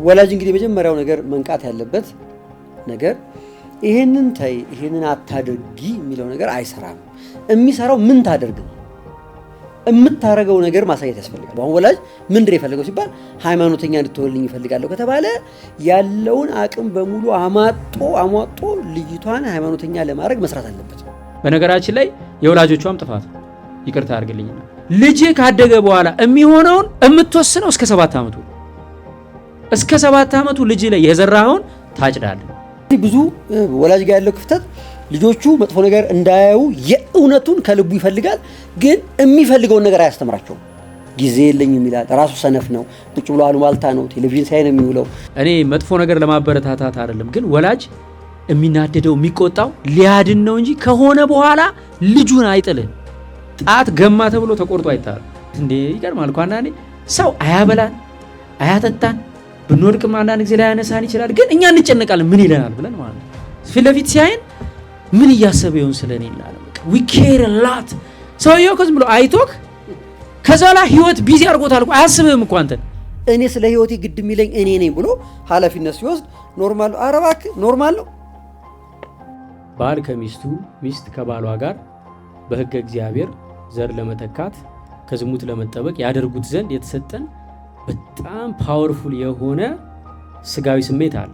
ወላጅ እንግዲህ የመጀመሪያው ነገር መንቃት ያለበት ነገር ይሄንን ታይ ይሄንን አታድርጊ የሚለው ነገር አይሰራም። የሚሰራው ምን ታደርግ ነው የምታረገው ነገር ማሳየት ያስፈልጋል። አሁን ወላጅ ምንድን የፈለገው ሲባል ሃይማኖተኛ እንድትሆንልኝ ይፈልጋለሁ ከተባለ ያለውን አቅም በሙሉ አሟጦ ልጅቷን ሃይማኖተኛ ለማድረግ መስራት አለበት። በነገራችን ላይ የወላጆቿም ጥፋት ይቅርታ አድርግልኝና ልጅ ካደገ በኋላ የሚሆነውን የምትወስነው እስከ 7 ዓመቱ ልጅ ላይ የዘራኸውን ታጭዳለህ። ብዙ ወላጅ ጋር ያለው ክፍተት ልጆቹ መጥፎ ነገር እንዳያዩ የእውነቱን ከልቡ ይፈልጋል፣ ግን የሚፈልገውን ነገር አያስተምራቸውም። ጊዜ የለኝም ይላል። ራሱ ሰነፍ ነው። ቁጭ ብሎ አሉባልታ ነው፣ ቴሌቪዥን ሳይ ነው የሚውለው። እኔ መጥፎ ነገር ለማበረታታት አይደለም፣ ግን ወላጅ የሚናደደው የሚቆጣው ሊያድን ነው እንጂ ከሆነ በኋላ ልጁን አይጥልህ። ጣት ገማ ተብሎ ተቆርጦ አይታረም እንዴ! ይገርማል እኮ አንዳንዴ ሰው አያበላን አያጠጣን ብንወድቅም አንዳንድ ጊዜ ላይ ያነሳን ይችላል፣ ግን እኛ እንጨነቃለን ምን ይለናል ብለን ማለት ነው። ፊት ለፊት ሲያየን ምን እያሰበ ይሆን ስለኔ ይላል። we care a lot ሰውየው ከዝም ብሎ አይቶክ ከዛ ላይ ህይወት ቢዚ አድርጎታል እኮ አያስብህም እኮ አንተን። እኔ ስለ ህይወቴ ግድ የሚለኝ እኔ ነኝ ብሎ ኃላፊነት ሲወስድ ኖርማል አረባክ ኖርማል ነው። ባል ከሚስቱ ሚስት ከባሏ ጋር በህገ እግዚአብሔር ዘር ለመተካት ከዝሙት ለመጠበቅ ያደርጉት ዘንድ የተሰጠን በጣም ፓወርፉል የሆነ ስጋዊ ስሜት አለ።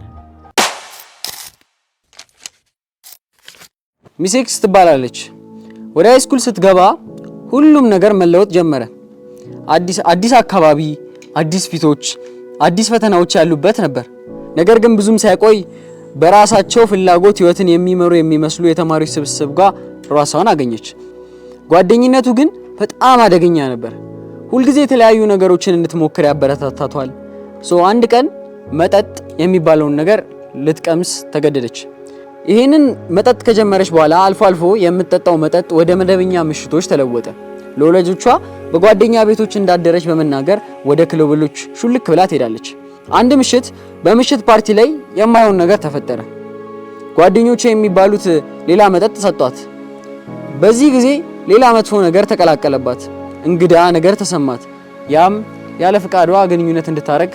ሚሴክስ ትባላለች። ወደ ሃይስኩል ስትገባ ሁሉም ነገር መለወጥ ጀመረ። አዲስ አካባቢ፣ አዲስ ፊቶች፣ አዲስ ፈተናዎች ያሉበት ነበር። ነገር ግን ብዙም ሳይቆይ በራሳቸው ፍላጎት ህይወትን የሚመሩ የሚመስሉ የተማሪዎች ስብስብ ጋር ራሷን አገኘች። ጓደኝነቱ ግን በጣም አደገኛ ነበር። ሁልጊዜ የተለያዩ ነገሮችን እንድትሞክር ያበረታታቷል። አንድ ቀን መጠጥ የሚባለውን ነገር ልትቀምስ ተገደደች። ይሄንን መጠጥ ከጀመረች በኋላ አልፎ አልፎ የምትጠጣው መጠጥ ወደ መደበኛ ምሽቶች ተለወጠ። ለወላጆቿ በጓደኛ ቤቶች እንዳደረች በመናገር ወደ ክለቦች ሹልክ ብላ ትሄዳለች። አንድ ምሽት በምሽት ፓርቲ ላይ የማይሆን ነገር ተፈጠረ። ጓደኞቿ የሚባሉት ሌላ መጠጥ ሰጧት። በዚህ ጊዜ ሌላ መጥፎ ነገር ተቀላቀለባት። እንግዳ ነገር ተሰማት። ያም ያለ ፍቃዷ ግንኙነት እንድታረግ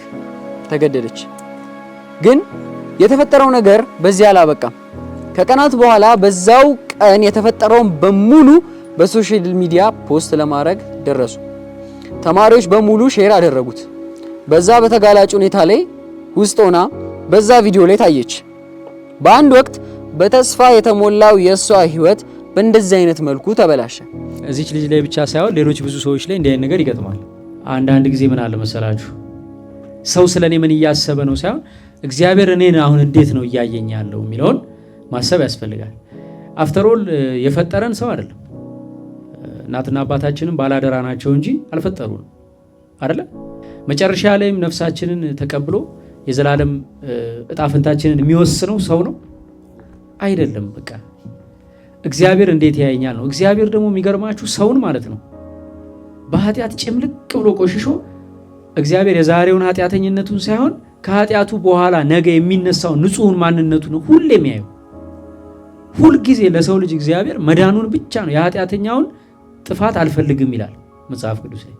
ተገደደች። ግን የተፈጠረው ነገር በዚህ አላበቃም። ከቀናት በኋላ በዛው ቀን የተፈጠረውን በሙሉ በሶሻል ሚዲያ ፖስት ለማድረግ ደረሱ። ተማሪዎች በሙሉ ሼር አደረጉት። በዛ በተጋላጭ ሁኔታ ላይ ውስጥ ሆና በዛ ቪዲዮ ላይ ታየች። በአንድ ወቅት በተስፋ የተሞላው የሷ ህይወት በእንደዚህ አይነት መልኩ ተበላሸ። እዚች ልጅ ላይ ብቻ ሳይሆን ሌሎች ብዙ ሰዎች ላይ እንዲህ አይነት ነገር ይገጥማል። አንዳንድ ጊዜ ምን አለ መሰላችሁ፣ ሰው ስለኔ ምን እያሰበ ነው ሳይሆን እግዚአብሔር እኔን አሁን እንዴት ነው እያየኝ ያለው የሚለውን ማሰብ ያስፈልጋል። አፍተሮል የፈጠረን ሰው አይደለም። እናትና አባታችንም ባላደራ ናቸው እንጂ አልፈጠሩንም አይደለ? መጨረሻ ላይም ነፍሳችንን ተቀብሎ የዘላለም እጣፈንታችንን የሚወስነው ሰው ነው አይደለም። በቃ እግዚአብሔር እንዴት ያየኛል ነው። እግዚአብሔር ደግሞ የሚገርማችሁ ሰውን ማለት ነው በኃጢአት ጭምልቅ ብሎ ቆሽሾ እግዚአብሔር የዛሬውን ኃጢአተኝነቱን ሳይሆን ከኃጢአቱ በኋላ ነገ የሚነሳው ንጹህን ማንነቱ ነው ሁሌ የሚያየው። ሁልጊዜ ለሰው ልጅ እግዚአብሔር መዳኑን ብቻ ነው፣ የኃጢአተኛውን ጥፋት አልፈልግም ይላል መጽሐፍ ቅዱስ ላይ።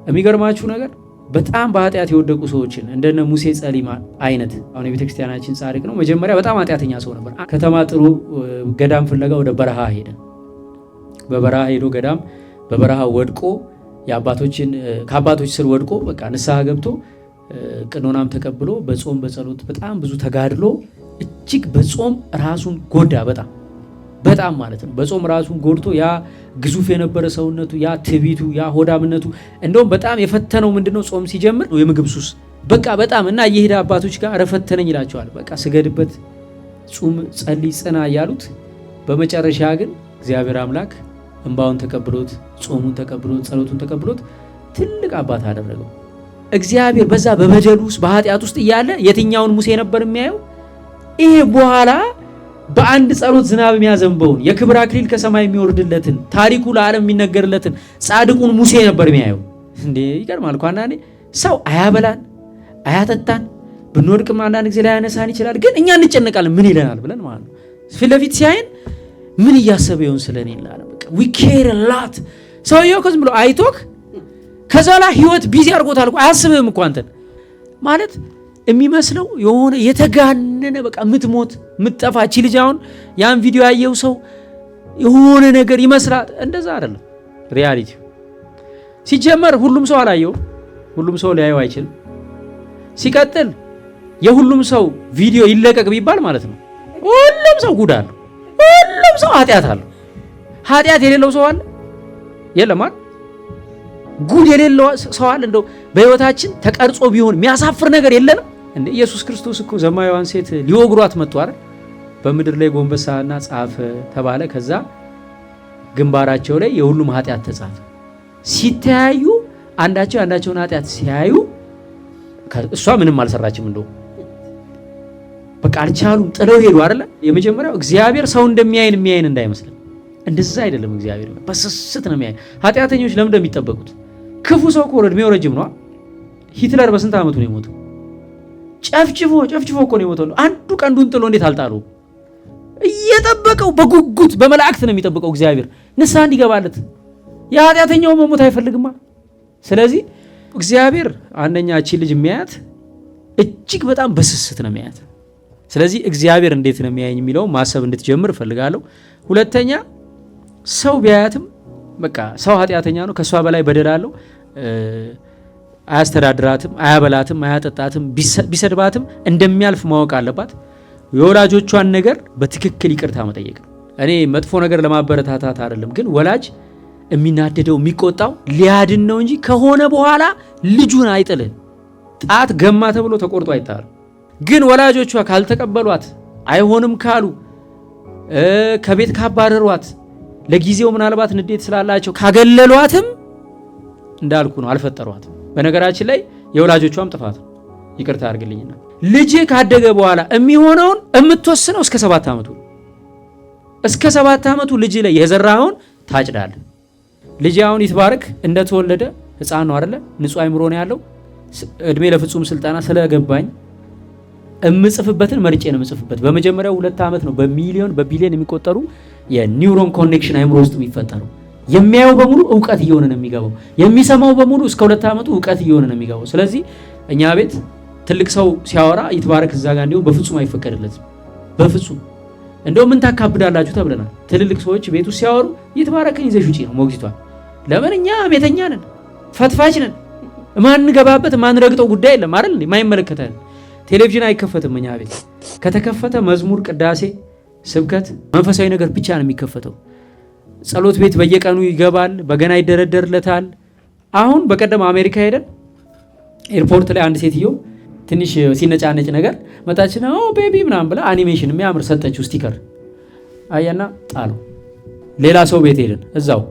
የሚገርማችሁ ነገር በጣም በኃጢአት የወደቁ ሰዎችን እንደነ ሙሴ ጸሊማ አይነት አሁን የቤተክርስቲያናችን ጻድቅ ነው። መጀመሪያ በጣም ኃጢአተኛ ሰው ነበር። ከተማ ጥሩ ገዳም ፍለጋ ወደ በረሃ ሄደ። በበረሃ ሄዶ ገዳም በበረሃ ወድቆ ከአባቶች ስር ወድቆ በቃ ንስሐ ገብቶ ቅኖናም ተቀብሎ በጾም በጸሎት በጣም ብዙ ተጋድሎ እጅግ በጾም ራሱን ጎዳ። በጣም ማለት ነው። በጾም ራሱን ጎድቶ ያ ግዙፍ የነበረ ሰውነቱ፣ ያ ትቢቱ፣ ያ ሆዳምነቱ እንደውም በጣም የፈተነው ምንድነው? ጾም ሲጀምር የምግብ ሱስ በቃ በጣም እና እየሄደ አባቶች ጋር ረፈተነኝ ይላቸዋል። በቃ ስገድበት፣ ጹም፣ ጸልይ፣ ጽና እያሉት በመጨረሻ ግን እግዚአብሔር አምላክ እንባውን ተቀብሎት፣ ጾሙን ተቀብሎት፣ ጸሎቱን ተቀብሎት ትልቅ አባት አደረገው። እግዚአብሔር በዛ በበደሉ ውስጥ በኃጢአት ውስጥ እያለ የትኛውን ሙሴ ነበር የሚያየው? ይሄ በኋላ በአንድ ጸሎት ዝናብ የሚያዘንበውን የክብር አክሊል ከሰማይ የሚወርድለትን ታሪኩ ለዓለም የሚነገርለትን ጻድቁን ሙሴ ነበር የሚያየው። እንዴ ይገርማል እኮ አንዳንዴ ሰው አያበላን አያጠጣን ብንወድቅም አንዳንድ ጊዜ ላይ ያነሳን ይችላል፣ ግን እኛ እንጨነቃለን ምን ይለናል ብለን ማለት ነው። ፊት ለፊት ሲያየን ምን እያሰበ ይሆን ስለኔ ይላል። በቃ we care a lot ሰውየው ከዝም ብሎ አይቶክ ከዛ ላይ ህይወት ቢዚ አድርጎታል እኮ አያስብህም እኮ አንተን ማለት የሚመስለው የሆነ የተጋነነ በቃ ምትሞት ምትጠፋ እቺ ልጅ አሁን ያን ቪዲዮ ያየው ሰው የሆነ ነገር ይመስላል። እንደዛ አይደለም ሪያሊቲ። ሲጀመር ሁሉም ሰው አላየው፣ ሁሉም ሰው ሊያየው አይችልም። ሲቀጥል የሁሉም ሰው ቪዲዮ ይለቀቅ ቢባል ማለት ነው ሁሉም ሰው ጉድ አለው፣ ሁሉም ሰው ኃጢአት አለው። ኃጢአት የሌለው ሰው አለ? የለም አይደል? ጉድ የሌለው ሰው አለ? እንደው በህይወታችን ተቀርጾ ቢሆን የሚያሳፍር ነገር የለንም እንዴ? ኢየሱስ ክርስቶስ እኮ ዘማዊዋን ሴት ሊወግሯት መጡ አይደል? በምድር ላይ ጎንበሳና ጻፈ ተባለ። ከዛ ግንባራቸው ላይ የሁሉም ኃጢአት ተጻፈ። ሲተያዩ አንዳቸው አንዳቸውን ኃጢአት ሲያዩ እሷ ምንም አልሰራችም። እንደው በቃ አልቻሉም፣ ጥለው ሄዱ አይደል? የመጀመሪያው እግዚአብሔር ሰው እንደሚያይን የሚያይን እንዳይመስልን። እንደዛ አይደለም። እግዚአብሔር በስስት ነው የሚያይ። ኃጢአተኞች ለምን እንደሚጠበቁት? ክፉ ሰው እኮ እድሜው ረጅም ነው። ሂትለር በስንት ዓመቱ ነው የሞተው? ጨፍጭፎ እኮ ነው የሞተው። አንዱ ቀንዱን ጥሎ እንዴት አልጣሉ? እየጠበቀው በጉጉት በመላእክት ነው የሚጠብቀው እግዚአብሔር ንስሐ እንዲገባለት። የኃጢአተኛው መሞት አይፈልግማ። ስለዚህ እግዚአብሔር አንደኛ እቺ ልጅ የሚያያት እጅግ በጣም በስስት ነው የሚያያት። ስለዚህ እግዚአብሔር እንዴት ነው የሚያየኝ የሚለው ማሰብ እንድትጀምር እፈልጋለሁ። ሁለተኛ ሰው ቢያያትም በቃ ሰው ኃጢአተኛ ነው፣ ከሷ በላይ በደል አለው፣ አያስተዳድራትም፣ አያበላትም፣ አያጠጣትም፣ ቢሰድባትም እንደሚያልፍ ማወቅ አለባት። የወላጆቿን ነገር በትክክል ይቅርታ መጠየቅ ነው። እኔ መጥፎ ነገር ለማበረታታት አይደለም፣ ግን ወላጅ የሚናደደው የሚቆጣው ሊያድን ነው እንጂ ከሆነ በኋላ ልጁን አይጥልህ። ጣት ገማ ተብሎ ተቆርጦ አይጣልም። ግን ወላጆቿ ካልተቀበሏት፣ አይሆንም ካሉ፣ ከቤት ካባረሯት፣ ለጊዜው ምናልባት ንዴት ስላላቸው ካገለሏትም እንዳልኩ ነው፣ አልፈጠሯትም። በነገራችን ላይ የወላጆቿም ጥፋት ነው። ይቅርታ አድርግልኝና ልጅ ካደገ በኋላ የሚሆነውን የምትወስነው እስከ 7 ዓመቱ። እስከ 7 ዓመቱ ልጅ ላይ የዘራኸውን ታጭዳለህ። ልጅ አሁን ይትባረክ እንደተወለደ ሕፃን ነው አይደለ? ንጹህ አይምሮ ነው ያለው። እድሜ ለፍጹም ስልጣና ስለገባኝ እምጽፍበትን መርጬ ነው የምጽፍበት። በመጀመሪያው 2 ዓመት ነው በሚሊዮን በቢሊዮን የሚቆጠሩ የኒውሮን ኮኔክሽን አይምሮ ውስጥ የሚፈጠሩ። የሚያየው በሙሉ ዕውቀት እየሆነ ነው የሚገባው። የሚሰማው በሙሉ እስከ 2 ዓመቱ ዕውቀት እየሆነ ነው የሚገባው። ስለዚህ እኛ ቤት ትልቅ ሰው ሲያወራ ይትባረክ እዛ ጋር እንዲሁ በፍጹም አይፈቀድለትም። በፍጹም እንደው ምን ታካብዳላችሁ ተብለናል። ትልልቅ ሰዎች ቤት ውስጥ ሲያወሩ ይትባረክን ይዘሽ ውጪ ነው ሞግዚቷል። ለምን? እኛ ቤተኛ ነን፣ ፈትፋች ነን። ማንገባበት ማንረግጠው ጉዳይ የለም አይደል? የማይመለከተን ቴሌቪዥን አይከፈትም። እኛ ቤት ከተከፈተ መዝሙር፣ ቅዳሴ፣ ስብከት፣ መንፈሳዊ ነገር ብቻ ነው የሚከፈተው። ጸሎት ቤት በየቀኑ ይገባል፣ በገና ይደረደርለታል። አሁን በቀደም አሜሪካ ሄደን ኤርፖርት ላይ አንድ ሴትዮ ትንሽ ሲነጫነጭ ነገር መጣችና ቤቢ ምናምን ብላ አኒሜሽን የሚያምር ሰጠችው ስቲከር አያና ጣለው። ሌላ ሰው ቤት ሄደን እዛው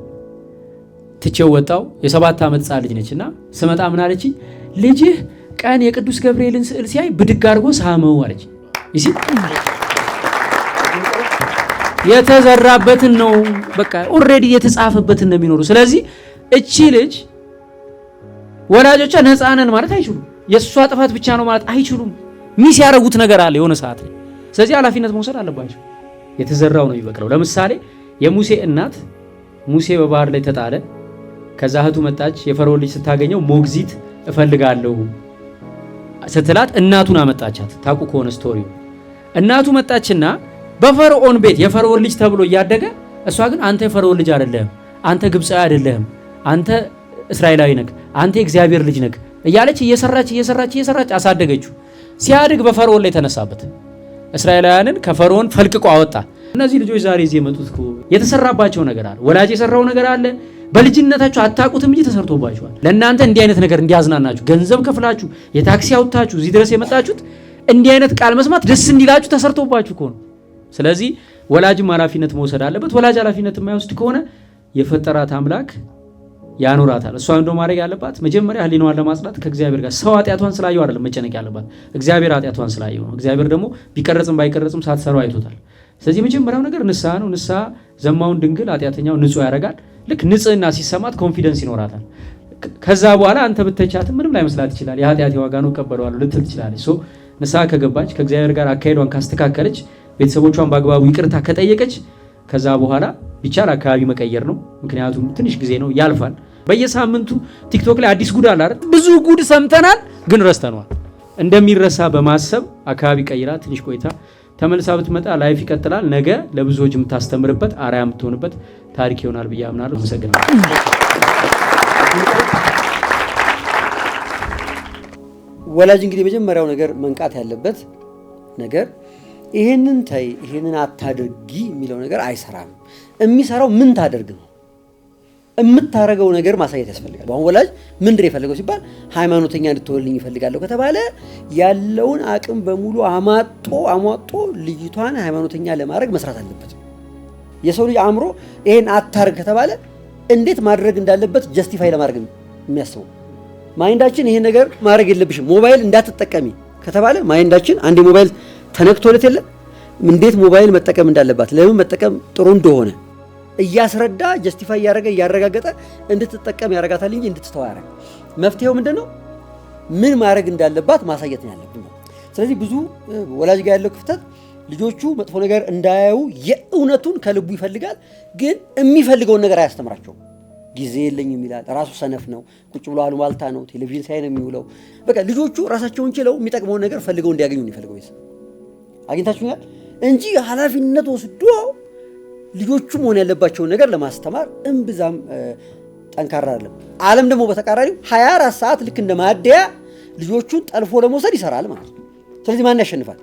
ትቼው ወጣው። የ7 ዓመት ሕፃን ልጅ ነችና ስመጣ ምን አለችኝ? ልጅህ ቀን የቅዱስ ገብርኤልን ስዕል ሲያይ ብድግ አድርጎ ሳመው አለች። ይሲ የተዘራበትን ነው በቃ ኦልሬዲ የተጻፈበትን ነው የሚኖሩ። ስለዚህ እቺ ልጅ ወላጆቿ ነፃ ነን ማለት አይችሉም። የእሷ ጥፋት ብቻ ነው ማለት አይችሉም። ሚስ ያደረጉት ነገር አለ የሆነ ሰዓት ላይ። ስለዚህ ኃላፊነት መውሰድ አለባቸው። የተዘራው ነው የሚበቅለው። ለምሳሌ የሙሴ እናት ሙሴ በባህር ላይ ተጣለ። ከዛ እህቱ መጣች። የፈርዖን ልጅ ስታገኘው ሞግዚት እፈልጋለሁ ስትላት እናቱን አመጣቻት። ታውቁ ከሆነ ስቶሪው እናቱ መጣችና በፈርዖን ቤት የፈርዖን ልጅ ተብሎ እያደገ እሷ ግን አንተ የፈርዖን ልጅ አይደለህም፣ አንተ ግብፃዊ አይደለህም፣ አንተ እስራኤላዊ ነህ፣ አንተ የእግዚአብሔር ልጅ ነህ እያለች እየሰራች አሳደገችው። ሲያድግ በፈርዖን ላይ ተነሳበት። እስራኤላውያንን ከፈርዖን ፈልቅቆ አወጣ። እነዚህ ልጆች ዛሬ እዚህ የመጡት የተሰራባቸው ነገር አለ። ወላጅ የሰራው ነገር አለ። በልጅነታችሁ አታውቁትም እንጂ ተሰርቶባችኋል። ለእናንተ እንዲህ አይነት ነገር እንዲያዝናናችሁ ገንዘብ ከፍላችሁ የታክሲ አውጥታችሁ እዚህ ድረስ የመጣችሁት እንዲህ አይነት ቃል መስማት ደስ እንዲላችሁ ተሰርቶባችሁ ከሆነ፣ ስለዚህ ወላጅም ኃላፊነት መውሰድ አለበት። ወላጅ ኃላፊነት የማይወስድ ከሆነ የፈጠራት አምላክ ያኖራታል። እሷ እንደው ማድረግ ያለባት መጀመሪያ ህሊናዋን ለማጽዳት ከእግዚአብሔር ጋር ሰው ኃጢአቷን ስላየው አይደለም መጨነቅ ያለባት፣ እግዚአብሔር ኃጢአቷን ስላየው ነው። እግዚአብሔር ደግሞ ቢቀረጽም ባይቀረጽም ሳትሰራው አይቶታል። ስለዚህ መጀመሪያው ነገር ንስሐ ነው። ንስሐ ዘማውን ድንግል ኃጢአተኛው ንጹህ ያደርጋል። ልክ ንጽህና ሲሰማት ኮንፊደንስ ይኖራታል። ከዛ በኋላ አንተ ብትተቻትም ምንም ላይመስላት ይችላል። የኃጢአት ዋጋ ነው እቀበለዋለሁ ልትል ትችላለች። ሶ ንስሐ ከገባች ከእግዚአብሔር ጋር አካሄዷን ካስተካከለች ቤተሰቦቿን በአግባቡ ይቅርታ ከጠየቀች ከዛ በኋላ ቢቻል አካባቢ መቀየር ነው። ምክንያቱም ትንሽ ጊዜ ነው ያልፋል። በየሳምንቱ ቲክቶክ ላይ አዲስ ጉድ አለ አይደል? ብዙ ጉድ ሰምተናል ግን ረስተነዋል። እንደሚረሳ በማሰብ አካባቢ ቀይራ ትንሽ ቆይታ ተመልሳ ብትመጣ ላይፍ ይቀጥላል። ነገ ለብዙዎች የምታስተምርበት አርአያ የምትሆንበት ታሪክ ይሆናል ብዬ አምናለሁ። አመሰግናለሁ። ወላጅ እንግዲህ የመጀመሪያው ነገር መንቃት ያለበት ነገር ይሄንን ተይ ይሄንን አታድርጊ የሚለው ነገር አይሰራም። የሚሰራው ምን ታደርግ ነው? የምታረገው ነገር ማሳየት ያስፈልጋል። አሁን ወላጅ ምንድን የፈለገው ሲባል ሃይማኖተኛ እንድትወልኝ ይፈልጋለሁ ከተባለ ያለውን አቅም በሙሉ አሟጦ ልጅቷን ሃይማኖተኛ ለማድረግ መስራት አለበት። የሰው ልጅ አእምሮ ይሄን አታርግ ከተባለ እንዴት ማድረግ እንዳለበት ጀስቲፋይ ለማድረግ የሚያስበው ማይንዳችን ይሄን ነገር ማድረግ የለብሽም ሞባይል እንዳትጠቀሚ ከተባለ ማይንዳችን አንድ ሞባይል ተነክቶለት የለ እንዴት ሞባይል መጠቀም እንዳለባት ለምን መጠቀም ጥሩ እንደሆነ እያስረዳ ጀስቲፋይ እያረጋገጠ እንድትጠቀም ያረጋታል እንጂ እንድትተው ያረጋ። መፍትሄው ምንድነው? ምን ማድረግ እንዳለባት ማሳየት ነው ያለብን። ስለዚህ ብዙ ወላጅ ጋር ያለው ክፍተት ልጆቹ መጥፎ ነገር እንዳያዩ የእውነቱን ከልቡ ይፈልጋል፣ ግን የሚፈልገውን ነገር አያስተምራቸውም። ጊዜ የለኝም ይላል። ራሱ ሰነፍ ነው። ቁጭ ብሎ አሉባልታ ነው። ቴሌቪዥን ሳይ ነው የሚውለው። በቃ ልጆቹ ራሳቸውን ችለው የሚጠቅመውን ነገር ፈልገው እንዲያገኙ ነው የሚፈልገው። አግኝታችሁኛል እንጂ ኃላፊነት ወስዶ ልጆቹ መሆን ያለባቸውን ነገር ለማስተማር እምብዛም ጠንካራ አይደለም። ዓለም ደግሞ በተቃራኒው 24 ሰዓት ልክ እንደ ማደያ ልጆቹን ጠልፎ ለመውሰድ ይሰራል ማለት ነው። ስለዚህ ማን ያሸንፋል?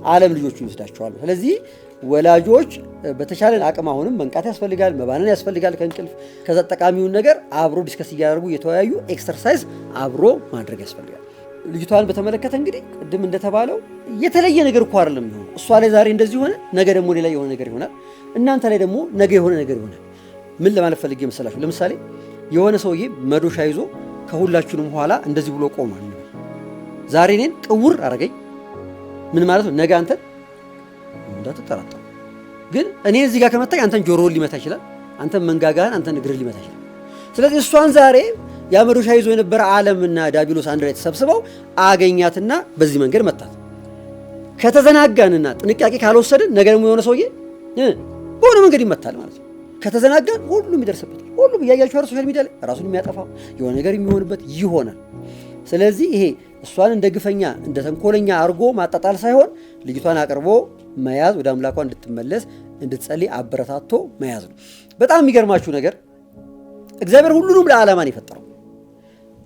ዓለም ልጆቹን ይወስዳቸዋል። ስለዚህ ወላጆች በተቻለን አቅም አሁንም መንቃት ያስፈልጋል፣ መባነን ያስፈልጋል ከእንቅልፍ። ከዛ ጠቃሚውን ነገር አብሮ ዲስከስ እያደረጉ የተወያዩ ኤክሰርሳይዝ አብሮ ማድረግ ያስፈልጋል። ልጅቷን በተመለከተ እንግዲህ ቅድም እንደተባለው የተለየ ነገር እኮ አይደለም የሚሆነው። እሷ ላይ ዛሬ እንደዚህ ሆነ፣ ነገ ደግሞ ሌላ የሆነ ነገር ይሆናል። እናንተ ላይ ደግሞ ነገ የሆነ ነገር ይሆናል። ምን ለማለት ፈልጌ መሰላችሁ? ለምሳሌ የሆነ ሰውዬ መዶሻ ይዞ ከሁላችሁንም ኋላ እንደዚህ ብሎ ቆሟል። ዛሬ እኔን ቅውር አረገኝ። ምን ማለት ነው? ነገ አንተን እንዳትጠራጠሩ። ግን እኔ እዚህ ጋር ከመታኝ አንተን ጆሮውን ሊመታ ይችላል፣ አንተን መንጋጋህን፣ አንተን እግርህን ሊመታ ይችላል። ስለዚህ እሷን ዛሬ ያመዶሻ ይዞ የነበረ ዓለምና ዳቢሎስ አንድ ላይ ተሰብስበው አገኛትና በዚህ መንገድ መታት። ከተዘናጋንና ጥንቃቄ ካልወሰድን ነገ ደግሞ የሆነ ሰውዬ በሆነ መንገድ ይመታል ማለት ነው። ከተዘናጋን ሁሉም ይደርስበታል። ሁሉም እያያችሁ ሶሻል ሚዲያ ላይ ራሱን የሚያጠፋው የሆነ ነገር የሚሆንበት ይሆናል። ስለዚህ ይሄ እሷን እንደ ግፈኛ እንደ ተንኮለኛ አርጎ ማጣጣል ሳይሆን ልጅቷን አቅርቦ መያዝ፣ ወደ አምላኳ እንድትመለስ እንድትጸልይ አበረታቶ መያዝ ነው። በጣም የሚገርማችሁ ነገር እግዚአብሔር ሁሉንም ለዓላማን የፈጠረው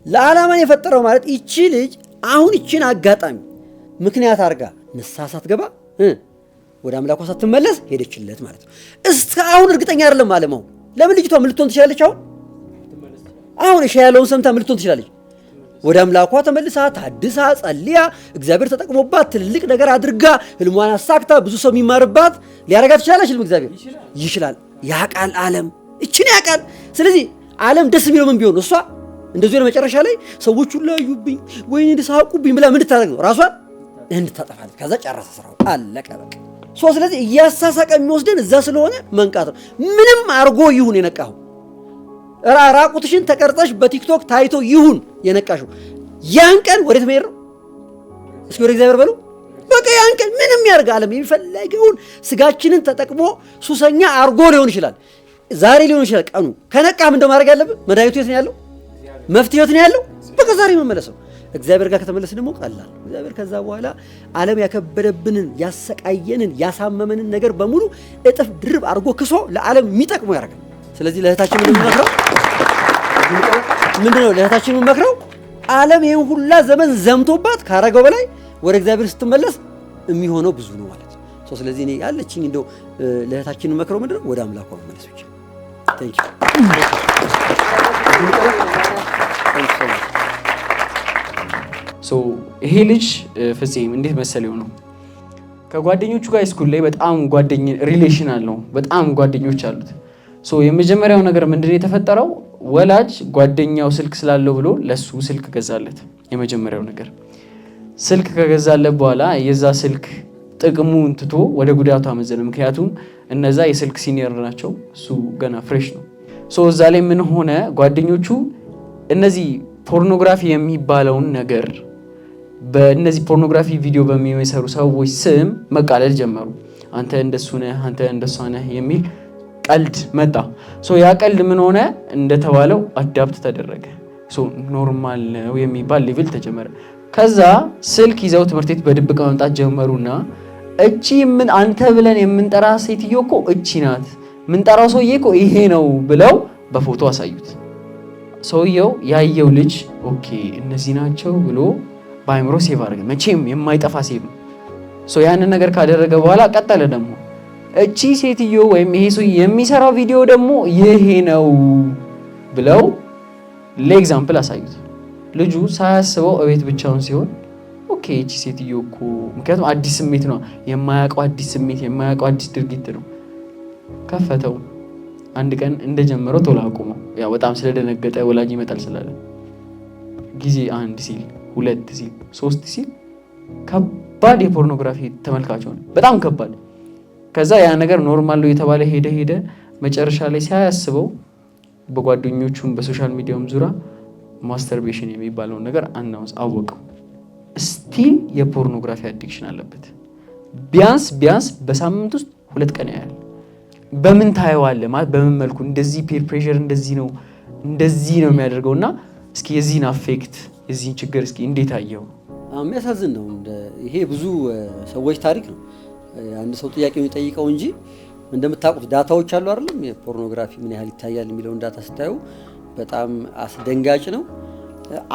ለዓላማን የፈጠረው ማለት ይቺ ልጅ አሁን ይቺን አጋጣሚ ምክንያት አርጋ ንስሐ ሳትገባ ወደ አምላኳ ሳትመለስ ሄደችለት ማለት ነው። እስካሁን እርግጠኛ አይደለም ዓለማው። ለምን ልጅቷ ምን ልትሆን ትችላለች? አሁን እሺ ያለውን ሰምታ ምን ልትሆን ትችላለች? ወደ አምላኳ ተመልሳ ታድሳ ጸልያ እግዚአብሔር ተጠቅሞባት ትልልቅ ነገር አድርጋ ህልሟን አሳክታ ብዙ ሰው የሚማርባት ሊያረጋት ይችላል። አይችልም? እግዚአብሔር ይችላል። ያቃል ዓለም እቺን ያቃል። ስለዚህ ዓለም ደስ የሚለው ምን ቢሆን እሷ እንደዚህ ለመጨረሻ ላይ ሰዎች ሁሉ ያዩብኝ ወይኔ እንደሳቁብኝ ብላ ምን ልታደርግ ነው? ራሷን እንድታጠፋለች። ከዛ ጨረሰ ስራው፣ አለቀ በቃ። ስለዚህ እያሳሳቀ የሚወስደን እዛ ስለሆነ መንቃት ነው። ምንም አርጎ ይሁን የነቃሁ ራቁትሽን ተቀርጸሽ በቲክቶክ ታይቶ ይሁን የነቃሽው ያን ቀን ወዴት መሄድ ነው? እስኪ ወደ እግዚአብሔር በሉ። በቃ ያን ቀን ምንም ያርግ ዓለም የሚፈልገውን ስጋችንን ተጠቅሞ ሱሰኛ አርጎ ሊሆን ይችላል። ዛሬ ሊሆን ይችላል ቀኑ። ከነቃም እንደው ማድረግ ያለብን መድኃኒቱ የት ነው ያለው? መፍትሄው የት ነው ያለው? በቃ ዛሬ መመለስ ነው። እግዚአብሔር ጋር ከተመለስ ደግሞ ቀላል። እግዚአብሔር ከዛ በኋላ ዓለም ያከበደብንን ያሰቃየንን ያሳመመንን ነገር በሙሉ እጥፍ ድርብ አርጎ ክሶ ለዓለም የሚጠቅመው ያደርጋል። ስለዚህ ለእህታችን ምንድነው ለእህታችን የምንመክረው? ዓለም ይሄን ሁላ ዘመን ዘምቶባት ካረገው በላይ ወደ እግዚአብሔር ስትመለስ የሚሆነው ብዙ ነው ማለት ነው። ስለዚህ እኔ ያለችኝ እንደው ለእህታችን የምመክረው ምንድነው? ወደ አምላኳ መመለስ ብቻ። ታንኪ ዩ። ይሄ ልጅ ፍፄም እንዴት መሰለው ነው ከጓደኞቹ ጋር ስኩል ላይ በጣም ሪሌሽን አለው። በጣም ጓደኞች አሉት። የመጀመሪያው ነገር ምንድነው የተፈጠረው? ወላጅ ጓደኛው ስልክ ስላለው ብሎ ለሱ ስልክ ገዛለት። የመጀመሪያው ነገር ስልክ ከገዛለት በኋላ የዛ ስልክ ጥቅሙን ትቶ ወደ ጉዳቱ አመዘነ። ምክንያቱም እነዛ የስልክ ሲኒየር ናቸው፣ እሱ ገና ፍሬሽ ነው። እዛ ላይ ምን ሆነ? ጓደኞቹ እነዚህ ፖርኖግራፊ የሚባለውን ነገር በእነዚህ ፖርኖግራፊ ቪዲዮ በሚሰሩ ሰዎች ስም መቃለል ጀመሩ። አንተ እንደሱ ነህ፣ አንተ እንደሷ ነህ የሚል ቀልድ መጣ። ያ ቀልድ ምን ሆነ? እንደተባለው አዳፕት ተደረገ። ኖርማል ነው የሚባል ሌቭል ተጀመረ። ከዛ ስልክ ይዘው ትምህርት ቤት በድብቅ መምጣት ጀመሩና እቺ ምን አንተ ብለን የምንጠራ ሴትዮ እኮ እቺ ናት፣ ምንጠራው ሰውዬ እኮ ይሄ ነው ብለው በፎቶ አሳዩት። ሰውየው ያየው ልጅ ኦኬ እነዚህ ናቸው ብሎ በአይምሮ ሴቭ አድርገ መቼም የማይጠፋ ሴቭ ነው። ያንን ነገር ካደረገ በኋላ ቀጠለ ደግሞ እቺ ሴትዮ ወይም ይሄ ሰው የሚሰራው ቪዲዮ ደግሞ ይሄ ነው ብለው ለኤግዛምፕል አሳዩት። ልጁ ሳያስበው እቤት ብቻውን ሲሆን ኦኬ እቺ ሴትዮ እኮ ምክንያቱም አዲስ ስሜት ነው የማያውቀው አዲስ ስሜት የማያውቀው አዲስ ድርጊት ነው። ከፈተው አንድ ቀን እንደጀመረው ቶሎ አቁመው ያው በጣም ስለደነገጠ ወላጅ ይመጣል ስላለ ጊዜ 1 ሲል 2 ሲል 3 ሲል ከባድ የፖርኖግራፊ ተመልካች ሆነ። በጣም ከባድ። ከዛ ያ ነገር ኖርማል ነው የተባለ ሄደ መጨረሻ ላይ ሳያስበው በጓደኞቹም በሶሻል ሚዲያውም ዙሪያ ማስተርቤሽን የሚባለውን ነገር አናውንስ አወቀው። ስቲል የፖርኖግራፊ አዲክሽን አለበት። ቢያንስ በሳምንት ውስጥ 2 ቀን ያያል። በምን ታየዋለህ ማለት በምን መልኩ እንደዚህ ፒር ፕሬሸር እንደዚህ ነው የሚያደርገውና እስኪ የዚህን አፌክት የዚህን ችግር እስኪ እንዴት አየው? የሚያሳዝን ነው። ይሄ ብዙ ሰዎች ታሪክ ነው። አንድ ሰው ጥያቄ ነው የጠይቀው እንጂ እንደምታውቁት ዳታዎች አሉ አይደለም? የፖርኖግራፊ ምን ያህል ይታያል የሚለውን ዳታ ስታዩ በጣም አስደንጋጭ ነው።